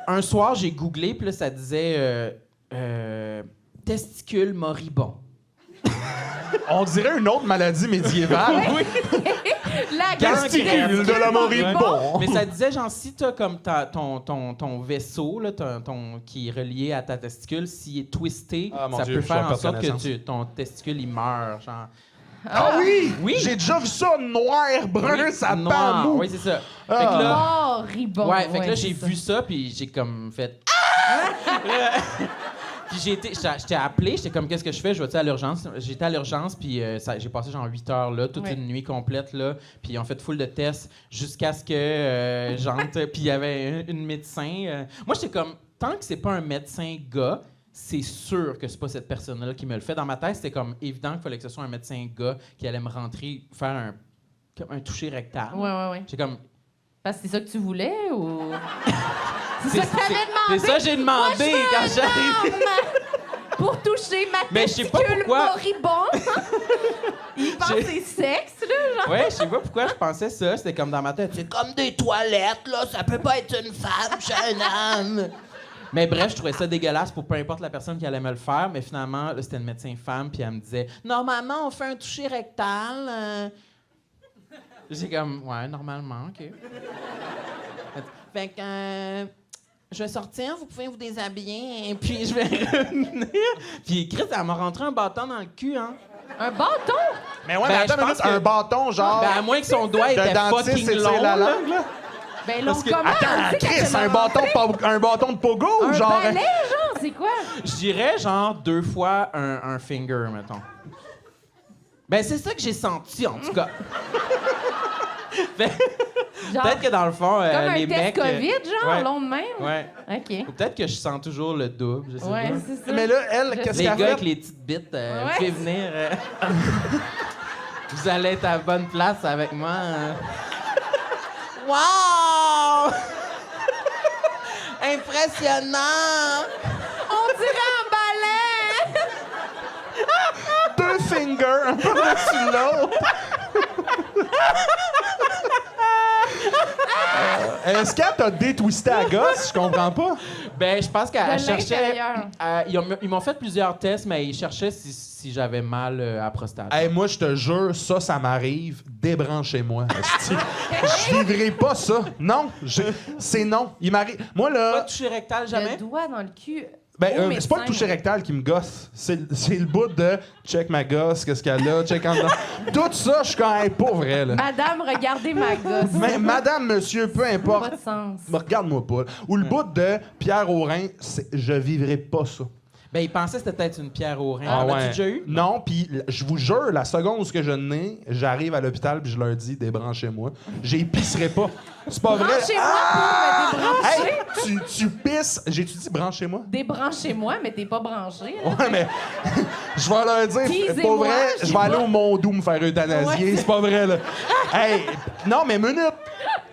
Speaker 3: un soir, j'ai googlé, puis là, ça disait testicule moribond.
Speaker 4: On dirait une autre maladie médiévale.
Speaker 3: Oui.
Speaker 2: La
Speaker 4: Testicule de la moribond.
Speaker 3: Mais ça disait, genre, si t'as comme ton vaisseau, là, qui est relié à ta testicule, s'il est twisté,
Speaker 4: Ah, mon
Speaker 3: ça
Speaker 4: Dieu,
Speaker 3: peut
Speaker 4: je
Speaker 3: faire
Speaker 4: vais
Speaker 3: en
Speaker 4: perdre
Speaker 3: sorte que
Speaker 4: connaissance.
Speaker 3: ton testicule, il meurt, genre.
Speaker 4: Ah oui!
Speaker 3: Oui.
Speaker 4: J'ai déjà vu ça, noir, brun,
Speaker 3: Oui,
Speaker 4: ça pend
Speaker 3: noir.
Speaker 4: mou.
Speaker 3: Oui, c'est ça.
Speaker 4: Ah.
Speaker 3: Fait que là,
Speaker 2: Moribond.
Speaker 3: ouais, fait que là,
Speaker 2: c'est
Speaker 3: j'ai
Speaker 2: ça.
Speaker 3: vu ça, puis j'ai comme fait... Puis j'étais appelé, j'étais comme, qu'est-ce que je fais? Je vais-tu à l'urgence? J'étais à l'urgence, puis j'ai passé genre 8 heures là, toute une nuit complète, là. Puis ils ont fait full de tests jusqu'à ce que j'entre. Puis il y avait une médecin. Moi, j'étais comme, tant que c'est pas un médecin gars, c'est sûr que c'est pas cette personne-là qui me le fait. Dans ma tête, c'était comme évident qu'il fallait que ce soit un médecin gars qui allait me rentrer, faire un toucher rectal.
Speaker 2: Ouais.
Speaker 3: J'étais comme...
Speaker 2: Parce que c'est ça que tu voulais ou.
Speaker 3: C'est
Speaker 2: ça que t'avais demandé.
Speaker 3: C'est ça que j'ai demandé quand j'arrive.
Speaker 2: Pour toucher ma
Speaker 3: Mais je sais pas
Speaker 2: testicule
Speaker 3: pourquoi.
Speaker 2: moribond. Il pense que c'est sexe, là, genre.
Speaker 3: Ouais, je sais pas pourquoi je pensais ça. C'était comme dans ma tête. C'est comme des toilettes, là. Ça peut pas être une femme, je suis un homme. Mais bref, je trouvais ça dégueulasse pour peu importe la personne qui allait me le faire. Mais finalement, là, c'était une médecin femme, puis elle me disait normalement, on fait un toucher rectal. J'ai comme ouais, normalement, OK. Fait que. Je vais sortir, vous pouvez vous déshabiller, et puis je vais revenir. Puis Chris, elle m'a rentré un bâton dans le cul, hein.
Speaker 2: Un bâton?
Speaker 4: Mais ouais,
Speaker 3: Ben,
Speaker 4: mais attends
Speaker 3: je
Speaker 4: une
Speaker 3: pense
Speaker 4: minute,
Speaker 3: que-
Speaker 4: un bâton, genre.
Speaker 3: Ben, à moins que son doigt
Speaker 4: de
Speaker 3: était
Speaker 4: dentiste,
Speaker 3: fucking
Speaker 4: c'est
Speaker 3: long,
Speaker 4: la
Speaker 3: là.
Speaker 4: langue, là.
Speaker 2: Ben, long
Speaker 3: que-
Speaker 2: comment?
Speaker 4: Attends,
Speaker 2: Tu sais, quand
Speaker 4: Chris,
Speaker 2: t'as
Speaker 4: un bâton de pogo,
Speaker 2: Un
Speaker 4: genre.
Speaker 2: balai, genre, c'est quoi?
Speaker 3: Je dirais genre 2 fois un finger, mettons. Ben, c'est ça que j'ai senti, en tout cas. Fait-
Speaker 2: Genre,
Speaker 3: Peut-être que dans le fond,
Speaker 2: comme un
Speaker 3: les
Speaker 2: test
Speaker 3: mecs...
Speaker 2: COVID, genre,
Speaker 3: ouais.
Speaker 2: long de même?
Speaker 3: Ouais.
Speaker 2: OK.
Speaker 3: Ou peut-être que je sens toujours le double, je sais
Speaker 2: Ouais,
Speaker 3: pas.
Speaker 2: c'est ça.
Speaker 4: Mais là, elle, qu'est-ce
Speaker 3: Les
Speaker 4: qu'elle a
Speaker 3: gars
Speaker 4: fait?
Speaker 3: avec les petites bites, vous
Speaker 2: Ouais.
Speaker 3: pouvez venir. Vous allez être à la bonne place avec moi. Wow! Impressionnant!
Speaker 2: On dirait un balai!
Speaker 4: 2 fingers, un par-dessus l'autre. Est-ce qu'elle t'a détwisté à gosse? Je comprends pas.
Speaker 3: Ben, je pense qu'elle
Speaker 2: De
Speaker 3: cherchait.
Speaker 2: l'intérieur.
Speaker 3: Ils m'ont fait plusieurs tests, mais ils cherchaient si j'avais mal à la prostate.
Speaker 4: Hey, moi, je te jure, ça m'arrive. Débranchez-moi. esti. Je vivrai pas ça. Non, c'est non. Il m'arrive. Moi,
Speaker 3: Pas
Speaker 4: là,
Speaker 3: de toucher rectal, jamais?
Speaker 2: Le doigt dans le cul.
Speaker 4: ben,
Speaker 2: Au
Speaker 4: c'est pas le
Speaker 2: médecin.
Speaker 4: toucher rectal qui me gosse. C'est le bout de check ma gosse, qu'est-ce qu'elle a, check en dedans. Tout ça, je suis quand même pas vrai, là.
Speaker 2: Madame, regardez ma gosse.
Speaker 4: Mais madame, monsieur, peu
Speaker 2: Pas
Speaker 4: importe.
Speaker 2: de sens.
Speaker 4: Mais regarde-moi pas. là. Ou le bout de Pierre Aurin, je vivrai pas ça.
Speaker 3: Ben, ils pensaient que c'était peut-être une pierre au rein.
Speaker 4: Ah
Speaker 3: En as-tu
Speaker 4: ouais.
Speaker 3: déjà eu?
Speaker 4: Non, puis je vous jure, la seconde où ce que je nais, j'arrive à l'hôpital puis je leur dis débranchez-moi. J'épicerai pas. C'est pas vrai.
Speaker 2: Branchez-moi pour me débrancher.
Speaker 4: Hey, tu pisses. J'ai-tu dit branchez-moi?
Speaker 2: Débranchez-moi, mais t'es pas branché. Là.
Speaker 4: Ouais, mais je vais leur dire,
Speaker 2: Teasez-moi,
Speaker 4: pas vrai,
Speaker 2: je
Speaker 4: je
Speaker 2: sais
Speaker 4: vais aller
Speaker 2: pas.
Speaker 4: au Mondou me faire euthanasier.
Speaker 2: Ouais.
Speaker 4: C'est pas vrai, là. Hey, non, mais minute.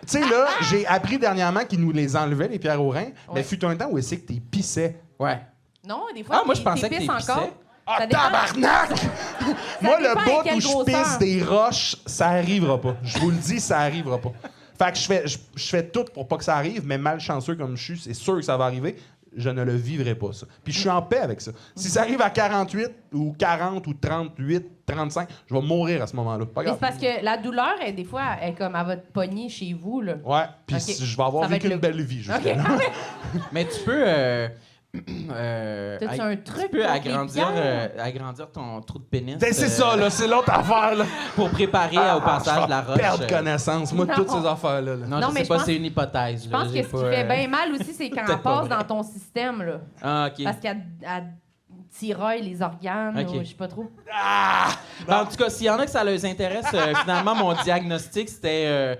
Speaker 4: Tu sais, là, j'ai appris dernièrement qu'ils nous les enlevaient, les pierres au rein. Mais
Speaker 2: Ouais.
Speaker 4: fut un temps où c'est que t'es pissais.
Speaker 3: Ouais.
Speaker 2: Non, des fois,
Speaker 3: Moi, je pensais que
Speaker 2: t'épices
Speaker 3: t'épissais.
Speaker 2: encore.
Speaker 4: Ah,
Speaker 2: Ça dépend.
Speaker 4: tabarnak! Moi,
Speaker 2: dépend à
Speaker 4: le bout
Speaker 2: quelle
Speaker 4: où je
Speaker 2: grosseur.
Speaker 4: pisse des roches, ça arrivera pas. Je vous le dis, ça arrivera pas. Fait que je fais tout pour pas que ça arrive, mais malchanceux comme je suis, c'est sûr que ça va arriver. Je ne le vivrai pas, ça. Puis je suis en paix avec ça. Si ça arrive à 48 ou 40 ou 38, 35, je vais mourir à ce moment-là. Pas
Speaker 2: Mais
Speaker 4: grave.
Speaker 2: c'est parce que la douleur, elle, des fois, elle est comme à votre poignée chez vous. Là.
Speaker 4: Ouais, puis
Speaker 2: Ok.
Speaker 4: je vais avoir
Speaker 2: Ça va
Speaker 4: vécu
Speaker 2: être
Speaker 4: une
Speaker 2: le-
Speaker 4: belle vie. jusqu'à
Speaker 2: OK.
Speaker 4: là.
Speaker 3: Mais tu peux.
Speaker 2: T'as-tu un truc
Speaker 3: Tu peux
Speaker 2: contre
Speaker 3: agrandir ton trou de pénis.
Speaker 4: Ben, c'est ça, là, c'est l'autre affaire. Là.
Speaker 3: Pour préparer au passage de la roche.
Speaker 4: Perdre connaissance, moi, de
Speaker 2: Non.
Speaker 4: toutes ces affaires-là. là.
Speaker 3: Non,
Speaker 2: Non,
Speaker 3: je
Speaker 2: mais
Speaker 3: sais
Speaker 2: je
Speaker 3: pas,
Speaker 2: pense-
Speaker 3: c'est une hypothèse.
Speaker 2: Je pense que ce qui fait bien mal aussi, c'est quand elle
Speaker 3: Peut-être pas
Speaker 2: passe
Speaker 3: vrai.
Speaker 2: dans ton système. Là.
Speaker 3: Ah, OK.
Speaker 2: Parce qu'elle tiraille les organes,
Speaker 3: Ok.
Speaker 2: ou je sais pas trop.
Speaker 3: Ben, en tout cas, s'il y en a que ça les intéresse, finalement, mon diagnostic, c'était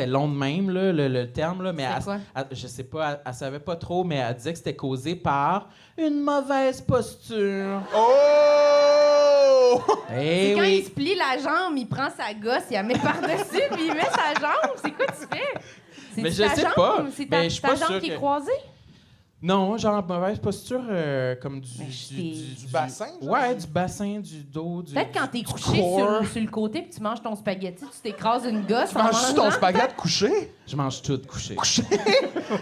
Speaker 3: long de même, là, le terme. Là, mais
Speaker 2: C'est quoi?
Speaker 3: je sais pas, elle savait pas trop, mais elle disait que c'était causé par une mauvaise posture.
Speaker 4: Oh!
Speaker 3: Eh
Speaker 2: C'est quand il
Speaker 3: oui.
Speaker 2: se plie la jambe, il prend sa gosse, il la met par-dessus, puis il met sa jambe. C'est quoi tu fais? C'est
Speaker 3: Mais je
Speaker 2: ta
Speaker 3: sais
Speaker 2: jambe?
Speaker 3: pas.
Speaker 2: C'est
Speaker 3: Ben,
Speaker 2: ta,
Speaker 3: je suis
Speaker 2: ta
Speaker 3: pas
Speaker 2: jambe
Speaker 3: sûr
Speaker 2: qui est
Speaker 3: que-
Speaker 2: croisée?
Speaker 3: Non, genre mauvaise posture comme du
Speaker 4: Du bassin, genre?
Speaker 3: Ouais, du bassin, du dos, du.
Speaker 2: Peut-être quand t'es couché
Speaker 3: corps.
Speaker 2: sur le côté puis tu manges ton spaghetti, tu t'écrases une gosse en
Speaker 4: Manges-tu ton
Speaker 2: mangeant.
Speaker 4: spaghette couché?
Speaker 3: Je mange tout couché.
Speaker 4: Couché?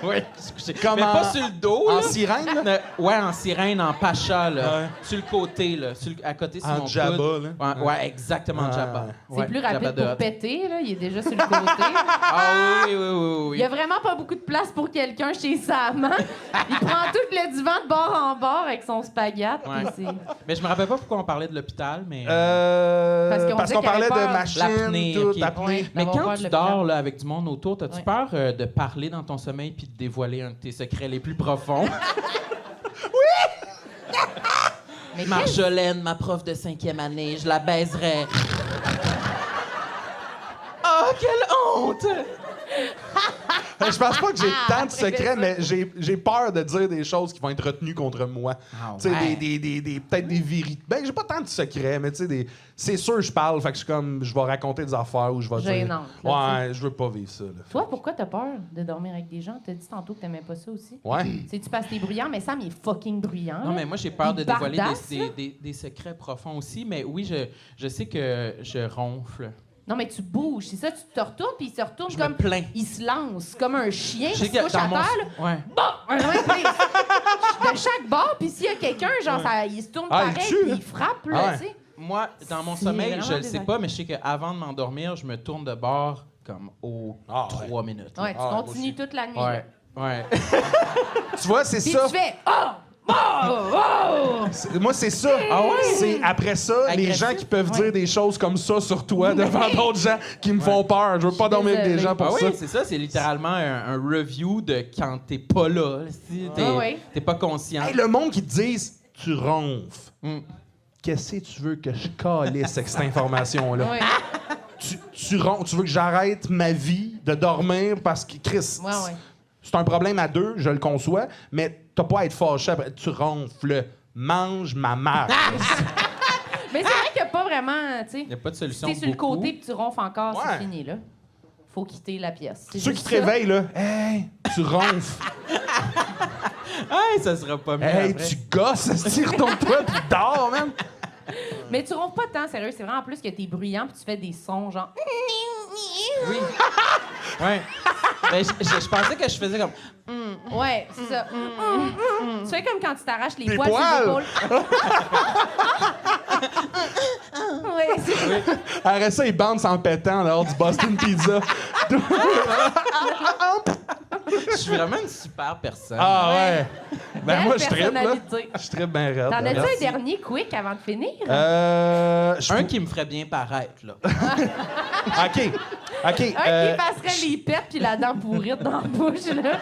Speaker 3: Oui, je suis couché.
Speaker 4: Comme
Speaker 3: Mais
Speaker 4: en-
Speaker 3: pas sur le dos,
Speaker 4: En
Speaker 3: là.
Speaker 4: sirène, là?
Speaker 3: Ouais, en sirène, en pacha, là.
Speaker 4: Ouais.
Speaker 3: Sur le côté, là. À côté, sur
Speaker 4: En
Speaker 3: mon
Speaker 4: Jabba,
Speaker 3: coude.
Speaker 4: là.
Speaker 3: Ouais, exactement,
Speaker 4: Ouais.
Speaker 3: Jabba.
Speaker 2: C'est
Speaker 3: Ouais,
Speaker 2: plus
Speaker 3: Jabba
Speaker 2: rapide
Speaker 3: the
Speaker 2: pour
Speaker 3: Hutt.
Speaker 2: péter, là. Il est déjà sur le côté.
Speaker 3: Ah oui, oui, oui, oui.
Speaker 2: Il y a vraiment pas beaucoup de place pour quelqu'un chez Sam. Hein? Il prend tout le divan de bord en bord avec son spaghette.
Speaker 3: Ouais.
Speaker 2: puis c'est-
Speaker 3: Mais je me rappelle pas pourquoi on parlait de l'hôpital, mais...
Speaker 2: Parce qu'on
Speaker 4: parlait
Speaker 2: disait qu'il y
Speaker 4: de
Speaker 2: avait peur.
Speaker 4: machines,
Speaker 3: L'apnée,
Speaker 4: tout,
Speaker 3: ok.
Speaker 4: apnée.
Speaker 2: Ouais.
Speaker 3: Mais
Speaker 2: D'avoir
Speaker 3: quand
Speaker 2: peur
Speaker 3: tu
Speaker 2: de
Speaker 3: dors
Speaker 2: l'hôpital.
Speaker 3: là, avec du monde autour, as-tu
Speaker 2: Ouais.
Speaker 3: peur de parler dans ton sommeil puis de dévoiler un de tes secrets les plus profonds?
Speaker 2: Mais
Speaker 3: Marjolaine, ma prof de 5e année, je la baiserais. Oh, quelle honte!
Speaker 4: Je pense pas que j'ai tant de secrets, mais j'ai peur de dire des choses qui vont être retenues contre moi.
Speaker 3: Ah
Speaker 4: Tu sais,
Speaker 3: ouais.
Speaker 4: peut-être des vérités. Ben, j'ai pas tant de secrets, mais tu sais, c'est sûr, je parle, fait que je suis comme, je vais raconter des affaires ou je vais dire.
Speaker 2: Gênante, là,
Speaker 4: Ouais, je veux pas vivre ça, là.
Speaker 2: toi, pourquoi t'as peur de dormir avec des gens? T'as dit tantôt que t'aimais pas ça aussi.
Speaker 4: Ouais.
Speaker 2: C'est-tu parce que t'es bruyant? Mais Sam, il est fucking bruyant.
Speaker 3: Non,
Speaker 2: là.
Speaker 3: mais moi, j'ai peur de
Speaker 2: Il
Speaker 3: dévoiler
Speaker 2: bardasse, là.
Speaker 3: des secrets profonds aussi. Mais oui, je sais que je ronfle.
Speaker 2: Non, mais tu bouges. C'est ça, tu te retournes, puis il se retourne
Speaker 3: Je
Speaker 2: comme...
Speaker 3: me plains.
Speaker 2: Il se lance, comme un chien
Speaker 3: Je
Speaker 2: qui
Speaker 3: sais
Speaker 2: se
Speaker 3: que
Speaker 2: couche à
Speaker 3: dans mon...
Speaker 2: terre, là.
Speaker 3: Ouais.
Speaker 2: Bon! De chaque bord, puis s'il y a quelqu'un, genre, il se tourne
Speaker 4: Ah, il
Speaker 2: pareil,
Speaker 4: tue,
Speaker 2: puis
Speaker 4: là.
Speaker 2: il frappe,
Speaker 4: Ah
Speaker 2: là,
Speaker 4: ouais.
Speaker 2: tu sais.
Speaker 3: Moi, dans mon
Speaker 2: C'est
Speaker 3: sommeil,
Speaker 2: vraiment
Speaker 3: je le sais
Speaker 2: désagréable.
Speaker 3: pas, mais je sais qu'avant de m'endormir, je me tourne de bord comme aux
Speaker 4: Ah,
Speaker 3: 3 minutes.
Speaker 2: Ouais, tu
Speaker 4: Ah, moi
Speaker 2: continues
Speaker 4: aussi.
Speaker 2: toute la nuit.
Speaker 3: Ouais. Ouais.
Speaker 4: Tu vois, c'est
Speaker 2: Puis
Speaker 4: ça.
Speaker 2: tu fais « Oh! Oh! Oh!
Speaker 4: Moi, c'est ça.
Speaker 3: Ah ouais?
Speaker 4: C'est après ça, les
Speaker 3: Agressif?
Speaker 4: gens qui peuvent dire des choses comme ça sur toi devant d'autres gens qui me font peur. Je veux pas dormir avec des
Speaker 2: désolée.
Speaker 4: gens pour
Speaker 3: Ah
Speaker 4: ça.
Speaker 3: oui, c'est ça, c'est littéralement un review de quand t'es pas là. Si t'es
Speaker 2: Ah ouais.
Speaker 3: t'es pas conscient.
Speaker 4: Hey, le monde qui te dise tu ronfles.
Speaker 3: Mm.
Speaker 4: Qu'est-ce que tu veux que je calisse avec cette information-là?
Speaker 2: Ouais.
Speaker 4: Tu ronfles, tu veux que j'arrête ma vie de dormir parce que Chris,
Speaker 2: Ouais, ouais.
Speaker 4: c'est un problème à deux, je le conçois, mais t'as pas à être fâché après. Tu ronfles, mange ma marde.
Speaker 2: Mais c'est vrai qu'il n'y a pas vraiment, tu sais...
Speaker 3: Il n'y a pas de
Speaker 2: Si
Speaker 3: solution.
Speaker 2: t'es sur le
Speaker 3: beaucoup.
Speaker 2: côté et tu ronfles encore,
Speaker 4: Ouais.
Speaker 2: c'est fini, là. Faut quitter la pièce. C'est
Speaker 4: Ceux qui
Speaker 2: juste
Speaker 4: te
Speaker 2: ça.
Speaker 4: réveillent, là, hey, tu ronfles.
Speaker 3: Hey, ça sera pas mieux.
Speaker 4: Hey,
Speaker 3: après.
Speaker 4: tu gosses, retourne-toi puis dors, man.
Speaker 2: Mais tu ronfles pas tant, sérieux. C'est vraiment en plus que t'es bruyant puis tu fais des sons genre...
Speaker 3: Oui. Ouais. Ben, je pensais que je faisais comme.
Speaker 2: Ouais, c'est ça. Tu fais comme quand tu t'arraches les
Speaker 4: Des
Speaker 2: poils sur
Speaker 4: poils.
Speaker 2: l'épaule. Ouais, c'est...
Speaker 4: Après ça, ils bandent en pétant dehors du Boston Pizza.
Speaker 3: Je suis vraiment une super personne.
Speaker 4: Ah ouais. Ben
Speaker 2: Belle
Speaker 4: moi, je trippe, là.
Speaker 2: personnalité.
Speaker 4: Je trippe bien raide.
Speaker 2: T'en as-tu
Speaker 4: là.
Speaker 2: un dernier quick avant de finir?
Speaker 4: Je
Speaker 3: Un qui me ferait bien paraître, là.
Speaker 4: OK.
Speaker 2: Un qui passerait les pets puis la dent pourrite dans la bouche, là.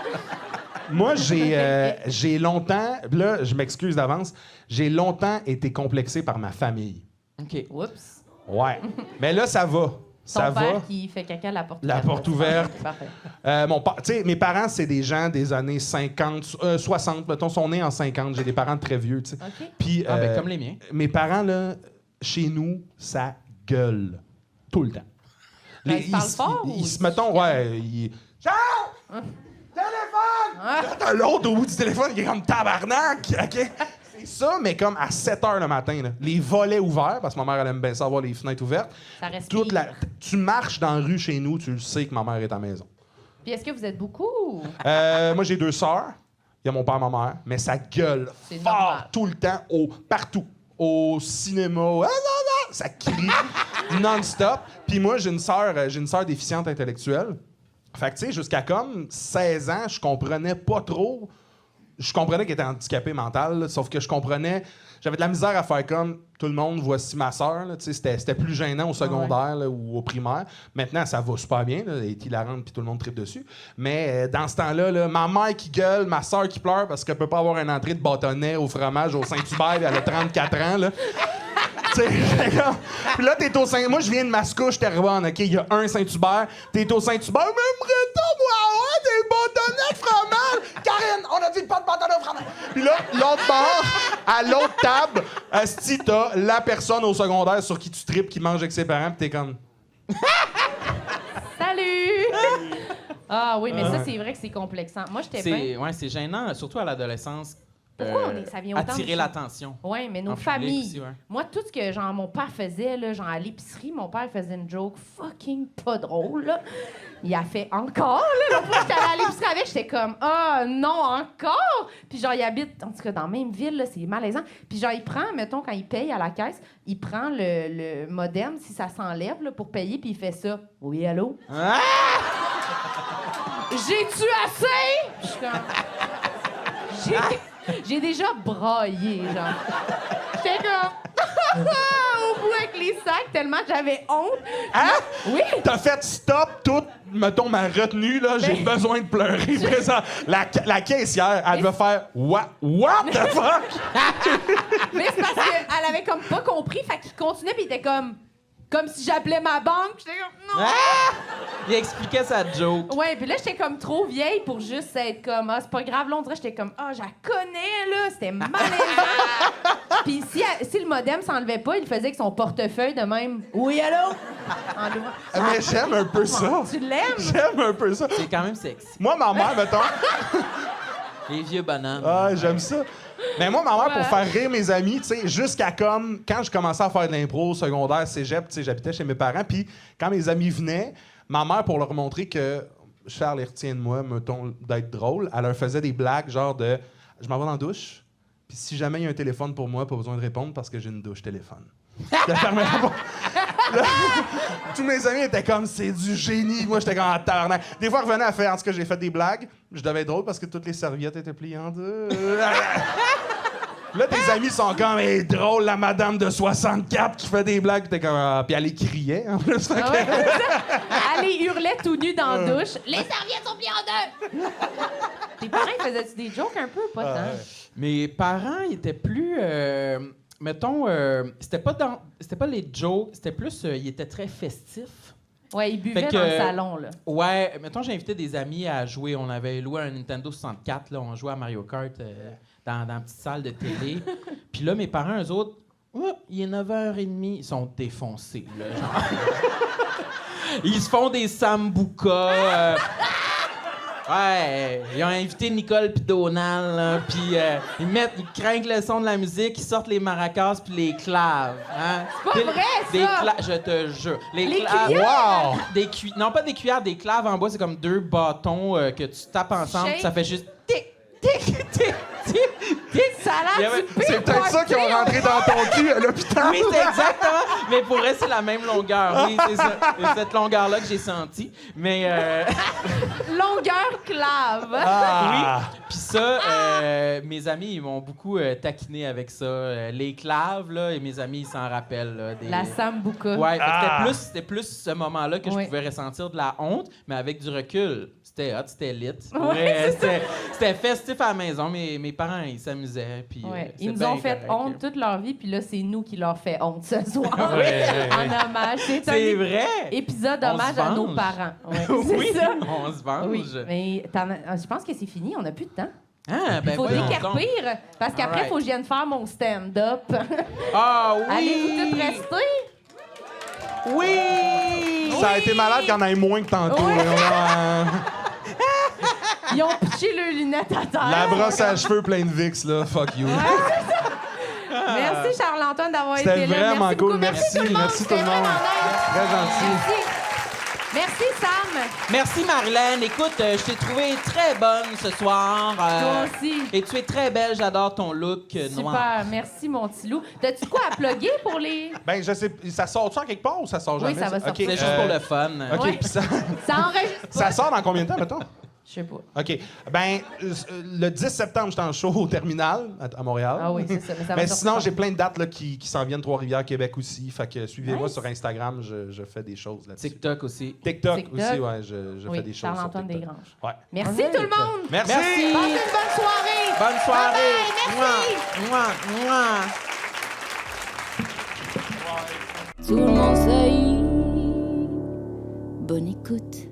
Speaker 4: Moi, j'ai longtemps... Là, je m'excuse d'avance. J'ai longtemps été complexé par ma famille.
Speaker 3: OK.
Speaker 2: Oups.
Speaker 4: Ouais. Mais là, ça va. Ça
Speaker 2: Ton père
Speaker 4: va.
Speaker 2: qui fait caca à la porte
Speaker 4: La
Speaker 2: ouverte.
Speaker 4: porte ouverte.
Speaker 2: Parfait.
Speaker 4: Tu sais, mes parents, c'est des gens des années 50, 60, mettons, sont nés en 50. J'ai des parents très vieux, tu sais.
Speaker 2: OK.
Speaker 4: Puis,
Speaker 3: Ah, ben, comme les miens.
Speaker 4: mes parents, là, chez nous, ça gueule. Tout le temps.
Speaker 2: Ben, ils parlent fort ou
Speaker 4: ils se mettons, ouais, Charles! Téléphone!
Speaker 2: Ah.
Speaker 4: Là, t'as l'autre au bout du téléphone qui est comme tabarnak, OK? C'est ça, mais comme à 7 h le matin, là, les volets ouverts, parce que ma mère, elle aime bien ça avoir les fenêtres ouvertes.
Speaker 2: Ça respire.
Speaker 4: Tu marches dans la rue chez nous, tu le sais que ma mère est à la maison.
Speaker 2: Puis est-ce que vous êtes beaucoup?
Speaker 4: Moi, j'ai 2 sœurs. Il y a mon père et ma mère. Mais ça gueule
Speaker 2: C'est
Speaker 4: fort
Speaker 2: normal.
Speaker 4: tout le temps, partout. Au cinéma. Ça crie non-stop. Puis moi, j'ai une sœur déficiente intellectuelle. Fait que, tu sais, jusqu'à comme 16 ans, je comprenais pas trop. Je comprenais qu'elle était handicapée mentale, là, sauf que je comprenais... J'avais de la misère à faire comme tout le monde, voici ma sœur. Là, tu sais, c'était plus gênant au secondaire là, ou au primaire. Maintenant, ça va super bien. Là, elle est hilarante puis tout le monde tripe dessus. Mais dans ce temps-là, là, ma mère qui gueule, ma sœur qui pleure parce qu'elle peut pas avoir une entrée de bâtonnet au fromage au Saint-Hubert, puis elle a 34 ans. Là. Tu sais, puis là, t'es au Saint... Moi, je viens de Mascouche, Terrebonne, OK? Il y a un Saint-Hubert. T'es au Saint-Hubert. Mais Breton, moi, des bâtonnets de fromage! Karine, on a dit pas de bâtonnet de fromage! Puis là, l'autre bord, à l'autre table, asti, t'as la personne au secondaire sur qui tu tripes, qui mange avec ses parents, pis t'es comme...
Speaker 2: Salut! Ah oui, mais ça, c'est vrai que c'est complexant. Moi, j'étais bien...
Speaker 3: C'est gênant, surtout à l'adolescence.
Speaker 2: Pourquoi ça vient autant
Speaker 3: attirer
Speaker 2: de-
Speaker 3: l'attention.
Speaker 2: Oui, mais nos
Speaker 3: En public
Speaker 2: familles.
Speaker 3: aussi, ouais.
Speaker 2: Moi, tout ce que genre mon père faisait, là, genre à l'épicerie, mon père faisait une joke fucking pas drôle. Là. Il a fait encore. Là, l'autre fois, j'étais allée à l'épicerie avec, j'étais comme ah non, encore! Puis genre, il habite, en tout cas, dans la même ville, là, c'est malaisant. Puis genre, il prend, mettons, quand il paye à la caisse, il prend le modem, si ça s'enlève, là, pour payer, puis il fait ça. Oui, allô?
Speaker 3: Ah!
Speaker 2: J'ai-tu assez? Puis je suis comme. j'ai déjà braillé, genre. J'étais comme... au bout avec les sacs, tellement que j'avais honte.
Speaker 4: Hein?
Speaker 2: Oui.
Speaker 4: T'as fait stop toute, mettons, ma retenue, là, j'ai besoin de pleurer. Présent. La caissière, elle va faire what the fuck?
Speaker 2: Mais c'est parce qu'elle avait comme pas compris, fait qu'il continuait, puis il était comme si j'appelais ma banque. J'étais comme non.
Speaker 3: Il expliquait sa joke.
Speaker 2: Ouais, puis là j'étais comme trop vieille pour juste être comme c'est pas grave. Là on dirait j'étais comme je la connais là, c'était malaisant. Puis si le modem s'enlevait pas, il le faisait avec son portefeuille de même. Oui allô. En doigt.
Speaker 4: Mais j'aime un peu ça.
Speaker 2: Tu l'aimes?
Speaker 4: J'aime un peu ça.
Speaker 3: C'est quand même sexy.
Speaker 4: Moi, ma mère, mettons.
Speaker 3: Les vieux bananes.
Speaker 4: Ah, j'aime ça. Mais moi, ma mère,
Speaker 2: Voilà.
Speaker 4: pour faire rire mes amis, tu sais, jusqu'à comme quand je commençais à faire de l'impro, secondaire, cégep, tu sais, j'habitais chez mes parents, puis quand mes amis venaient, ma mère, pour leur montrer que Charles les retient de moi, mettons, d'être drôle, elle leur faisait des blagues genre de « Je m'en vais dans la douche, puis si jamais il y a un téléphone pour moi, pas besoin de répondre parce que j'ai une douche téléphone. » Là, tous mes amis étaient comme c'est du génie. Moi, j'étais comme en tabarnak. Des fois, elle revenait à faire. En tout cas, j'ai fait des blagues. Je devais être drôle parce que toutes les serviettes étaient pliées en deux. Là, tes amis sont comme hey, drôle, la madame de 64 qui fait des blagues. T'es comme puis elle les criait en plus. Fait que-
Speaker 2: Elle les hurlait tout nu dans la douche. Les serviettes sont pliées en deux. Tes parents ils faisaient-tu des jokes un peu? Pas tant.
Speaker 4: ouais.
Speaker 3: Mes parents ils étaient plus. Mettons, c'était pas les jokes, c'était plus. Ils étaient très festifs.
Speaker 2: Ouais, ils buvaient
Speaker 3: Fait que,
Speaker 2: dans le salon, là.
Speaker 3: Ouais, mettons, j'ai invité des amis à jouer. On avait loué un Nintendo 64, là, on jouait à Mario Kart dans la petite salle de télé. Puis là, mes parents, eux autres, il est 9h30, ils sont défoncés, là, genre. Ils se font des sambucas. Ouais, ils ont invité Nicole pis Donald, là, puis ils craignent le son de la musique, ils sortent les maracas puis les claves, hein.
Speaker 2: C'est pas vrai, ça!
Speaker 3: Je te jure.
Speaker 2: Les
Speaker 3: claves.
Speaker 2: cuillères?
Speaker 4: Wow!
Speaker 3: Non, pas des cuillères, des claves en bois, c'est comme deux bâtons que tu tapes ensemble,
Speaker 2: Shake.
Speaker 3: ça fait juste tic, tic, tic, tic, tic.
Speaker 2: Ça a
Speaker 3: Il y
Speaker 2: l'air
Speaker 3: avait-
Speaker 2: du pire
Speaker 4: C'est peut-être ça qui ont rentré dans ton cul à l'hôpital.
Speaker 3: Oui, c'est exactement. Mais pour elle, c'est la même longueur. Oui, c'est ça. C'est cette longueur-là que j'ai sentie. Mais
Speaker 2: longueur clave.
Speaker 4: Ah.
Speaker 3: oui. Puis ça, mes amis, ils m'ont beaucoup taquiné avec ça. Les claves, là, et mes amis, ils s'en rappellent. Là, des...
Speaker 2: La sambuca.
Speaker 3: Ouais, fait que
Speaker 4: Ah.
Speaker 3: c'était plus ce moment-là que
Speaker 2: Oui.
Speaker 3: je pouvais ressentir de la honte, mais avec du recul. C'était hot, c'était lit.
Speaker 2: Ouais,
Speaker 3: C'était festif à la maison. Mes parents, ils s'amusaient. Puis,
Speaker 2: Ouais.
Speaker 3: c'est
Speaker 2: Ils nous
Speaker 3: bien
Speaker 2: ont fait
Speaker 3: correct.
Speaker 2: honte toute leur vie, puis là, c'est nous qui leur fait honte ce soir.
Speaker 3: Ouais.
Speaker 2: En hommage. C'est un
Speaker 3: C'est vrai!
Speaker 2: épisode
Speaker 3: On
Speaker 2: hommage
Speaker 3: se
Speaker 2: à nos
Speaker 3: venge.
Speaker 2: parents. Ouais,
Speaker 3: Oui,
Speaker 2: c'est ça.
Speaker 3: on se venge.
Speaker 2: Oui, mais je pense que c'est fini, on n'a plus de temps.
Speaker 3: Ah, ben
Speaker 2: Il faut
Speaker 3: voyons donc.
Speaker 2: décarpir, parce qu'après, il
Speaker 3: Alright.
Speaker 2: faut que je vienne faire mon stand-up.
Speaker 3: Ah oui!
Speaker 2: Allez-vous tous rester?
Speaker 3: Oui!
Speaker 4: Ça a été malade qu'il y en ait moins que tantôt.
Speaker 2: Oui.
Speaker 4: Là.
Speaker 2: Ils ont pitché leurs lunettes à terre.
Speaker 4: La brosse à cheveux pleine de Vicks, là. Fuck you.
Speaker 2: Merci Charles-Antoine d'avoir été
Speaker 4: C'était
Speaker 2: là.
Speaker 4: vraiment
Speaker 2: Merci
Speaker 4: cool.
Speaker 2: beaucoup.
Speaker 4: Merci.
Speaker 2: tout le monde.
Speaker 4: Merci tout le
Speaker 2: C'était
Speaker 4: monde.
Speaker 2: vraiment nice.
Speaker 4: Très gentil.
Speaker 2: Merci. Merci Sam.
Speaker 3: Merci Marilyn. Écoute, je t'ai trouvé très bonne ce soir.
Speaker 2: Toi aussi.
Speaker 3: Et tu es très belle. J'adore ton look noir.
Speaker 2: Super, merci mon petit loup. T'as-tu quoi à plugger pour les...
Speaker 4: Ben, je sais, ça sort-tu en quelque part ou ça sort
Speaker 2: Oui,
Speaker 4: jamais?
Speaker 2: ça va
Speaker 4: Ok,
Speaker 2: sortir.
Speaker 3: C'est juste pour le fun.
Speaker 4: OK,
Speaker 2: Ouais.
Speaker 4: puis ça,
Speaker 2: Ça enregistre pas?
Speaker 4: ça sort dans combien de temps, mettons?
Speaker 2: Je sais pas.
Speaker 4: OK. Ben, le 10 septembre, j'étais en show au Terminal à Montréal.
Speaker 2: Ah oui, c'est ça. Mais, ça va
Speaker 4: Mais
Speaker 2: sortir
Speaker 4: sinon,
Speaker 2: quand?
Speaker 4: j'ai plein de dates là, qui s'en viennent, Trois-Rivières, Québec aussi. Fait que suivez-moi
Speaker 2: Nice.
Speaker 4: sur Instagram, je fais des choses là-dessus.
Speaker 3: TikTok aussi.
Speaker 4: TikTok
Speaker 2: TikTok.
Speaker 4: aussi, ouais, je
Speaker 2: Oui,
Speaker 4: fais des choses sur
Speaker 2: Charles-Antoine
Speaker 4: TikTok.
Speaker 2: Desgranges.
Speaker 4: Ouais.
Speaker 2: Merci
Speaker 3: Alright.
Speaker 2: tout le monde.
Speaker 4: Merci!
Speaker 3: Merci.
Speaker 2: Passez une bonne soirée.
Speaker 3: Bonne soirée.
Speaker 2: Bye bye, merci.
Speaker 3: Mouah, mouah, mouah.
Speaker 1: Tout le monde sait. Bonne écoute.